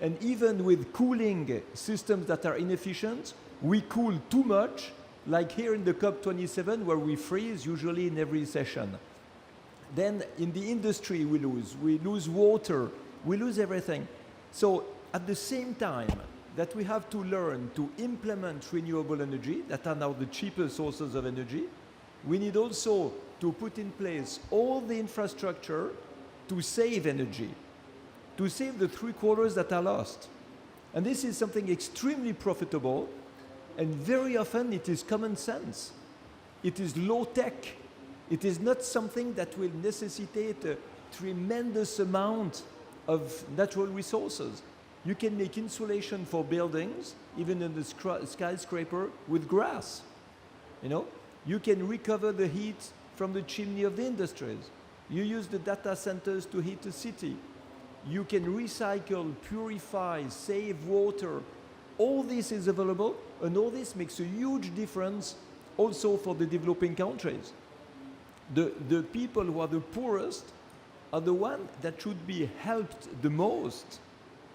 And even with cooling systems that are inefficient, we cool too much, like here in the COP27, where we freeze usually in every session. Then in the industry we lose water, we lose everything. So at the same time that we have to learn to implement renewable energy, that are now the cheapest sources of energy, we need also to put in place all the infrastructure to save energy, to save the 3/4 that are lost. And this is something extremely profitable, and very often it is common sense. It is low tech. It is not something that will necessitate a tremendous amount of natural resources. You can make insulation for buildings, even in the skyscraper, with grass. You know, you can recover the heat from the chimney of the industries. You use the data centers to heat the city. You can recycle, purify, save water. All this is available, and all this makes a huge difference also for the developing countries. the people who are the poorest are the ones that should be helped the most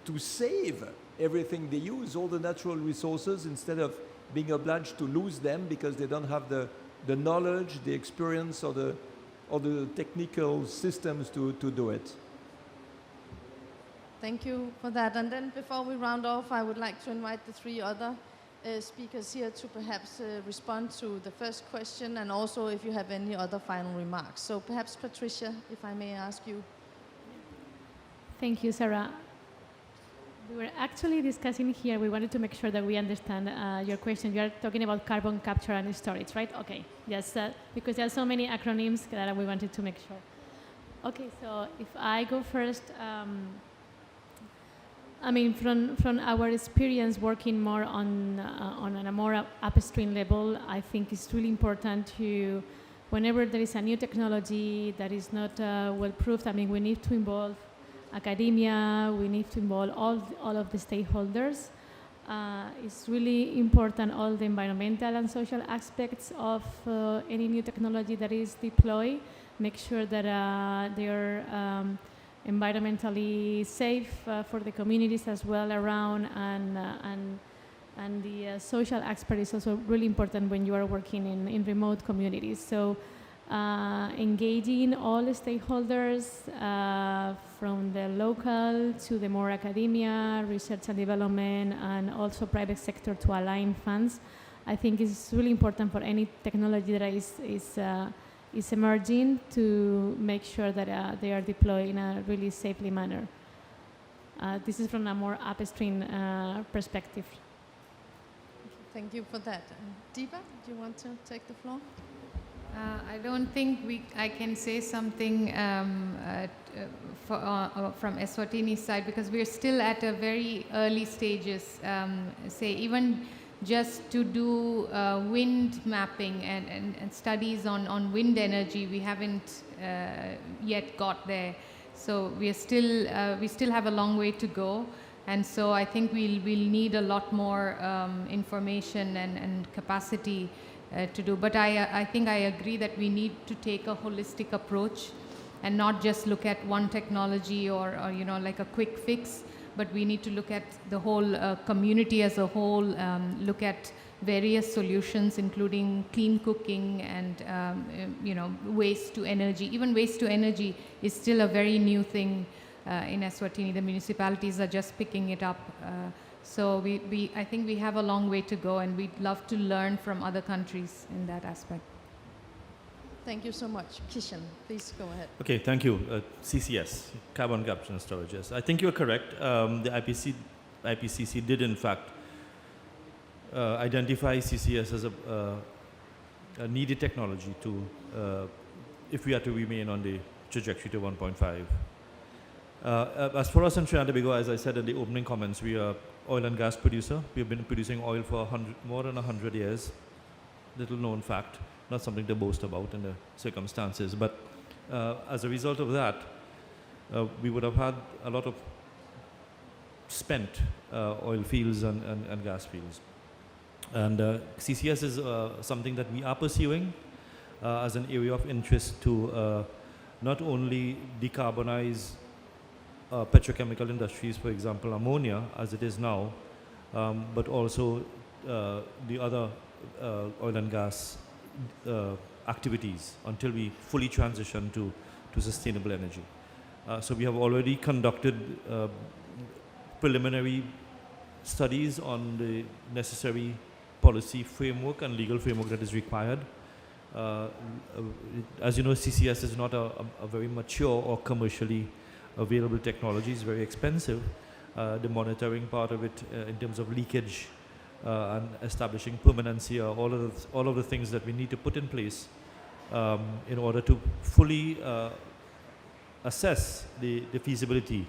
to save everything they use, all the natural resources, instead of being obliged to lose them because they don't have the knowledge, the experience, or the technical systems to do it. Thank you for that. And then before we round off, I would like to invite the three other speakers here to perhaps respond to the first question, and also if you have any other final remarks. So perhaps Patricia, if I may ask you. Thank you, Sarah. We were actually discussing here, we wanted to make sure that we understand your question. You are talking about carbon capture and storage, right? Okay, yes, because there are so many acronyms that we wanted to make sure. Okay, so if I go first, I mean, from our experience working more on a more upstream level, I think it's really important to, whenever there is a new technology that is not well proved, I mean, we need to involve academia, we need to involve all of the stakeholders. It's really important, all the environmental and social aspects of any new technology that is deployed. Make sure that they are environmentally safe for the communities as well around, and the social aspect is also really important when you are working in remote communities. So engaging all the stakeholders from the local to the more academia, research and development, and also private sector to align funds, I think is really important for any technology that is emerging, to make sure that they are deployed in a really safely manner. This is from a more upstream perspective. Thank you for that. Deepa, do you want to take the floor? I don't think I can say something from Eswatini's side, because we're still at a very early stages. Say even just to do wind mapping and studies on wind energy, we haven't yet got there. So we still have a long way to go. And so I think we'll need a lot more information and capacity to do. But I think I agree that we need to take a holistic approach and not just look at one technology or like a quick fix, but we need to look at the whole community as a whole, look at various solutions, including clean cooking and waste to energy. Even waste to energy is still a very new thing in Eswatini. The municipalities are just picking it up. So I think we have a long way to go, and we'd love to learn from other countries in that aspect. Thank you so much. Kishan, please go ahead. Okay, thank you. CCS, carbon capture and storage. Yes, I think you're correct. The IPCC did, in fact, identify CCS as a needed technology to, if we are to remain on the trajectory to 1.5. As for us in Trinidad and Tobago, as I said in the opening comments, we are oil and gas producer. We've been producing oil for more than 100 years. Little known fact, not something to boast about in the circumstances. But as a result of that, we would have had a lot of spent oil fields and gas fields. And CCS is something that we are pursuing as an area of interest to not only decarbonize petrochemical industries, for example, ammonia, as it is now, but also the other oil and gas activities until we fully transition to sustainable energy. So we have already conducted preliminary studies on the necessary policy framework and legal framework that is required. As you know, CCS is not a very mature or commercially available technology. It's very expensive. The monitoring part of it in terms of leakage and establishing permanency are all of the things that we need to put in place in order to fully assess the feasibility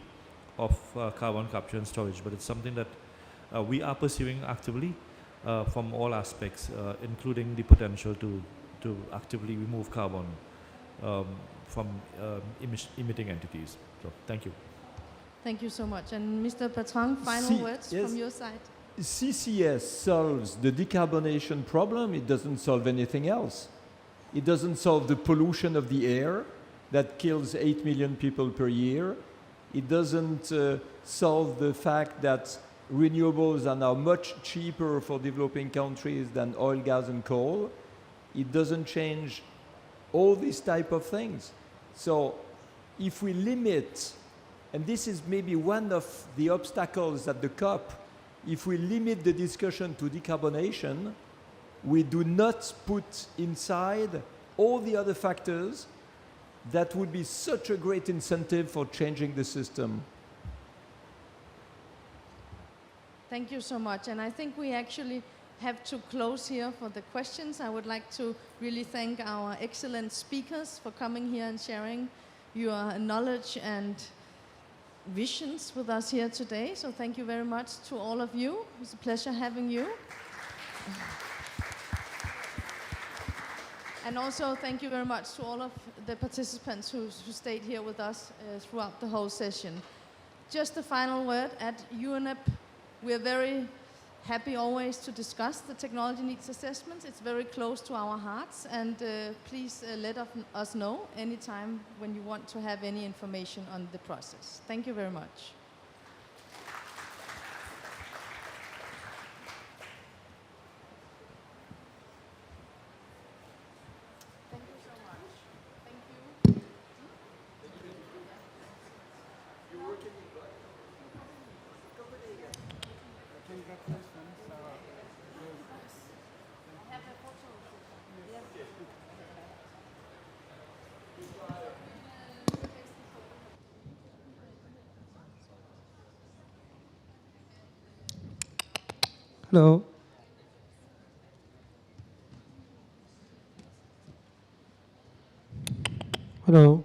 of carbon capture and storage. But it's something that we are pursuing actively from all aspects, including the potential to actively remove carbon from emitting entities. So, thank you. Thank you so much. And Mr. Patron, final words from your side. CCS solves the decarbonation problem. It doesn't solve anything else. It doesn't solve the pollution of the air that kills 8 million people per year. It doesn't solve the fact that renewables are now much cheaper for developing countries than oil, gas, and coal. It doesn't change all these type of things. So if we limit, and this is maybe one of the obstacles at the COP, if we limit the discussion to decarbonation, we do not put inside all the other factors that would be such a great incentive for changing the system. Thank you so much. And I think we actually have to close here for the questions. I would like to really thank our excellent speakers for coming here and sharing your knowledge and visions with us here today. So thank you very much to all of you. It was a pleasure having you. And also thank you very much to all of the participants who stayed here with us throughout the whole session. Just a final word. At UNEP, we're very happy always to discuss the technology needs assessments. It's very close to our hearts, and please let us know anytime when you want to have any information on the process. Thank you very much. Thank you so much. Thank you. Hello. Hello.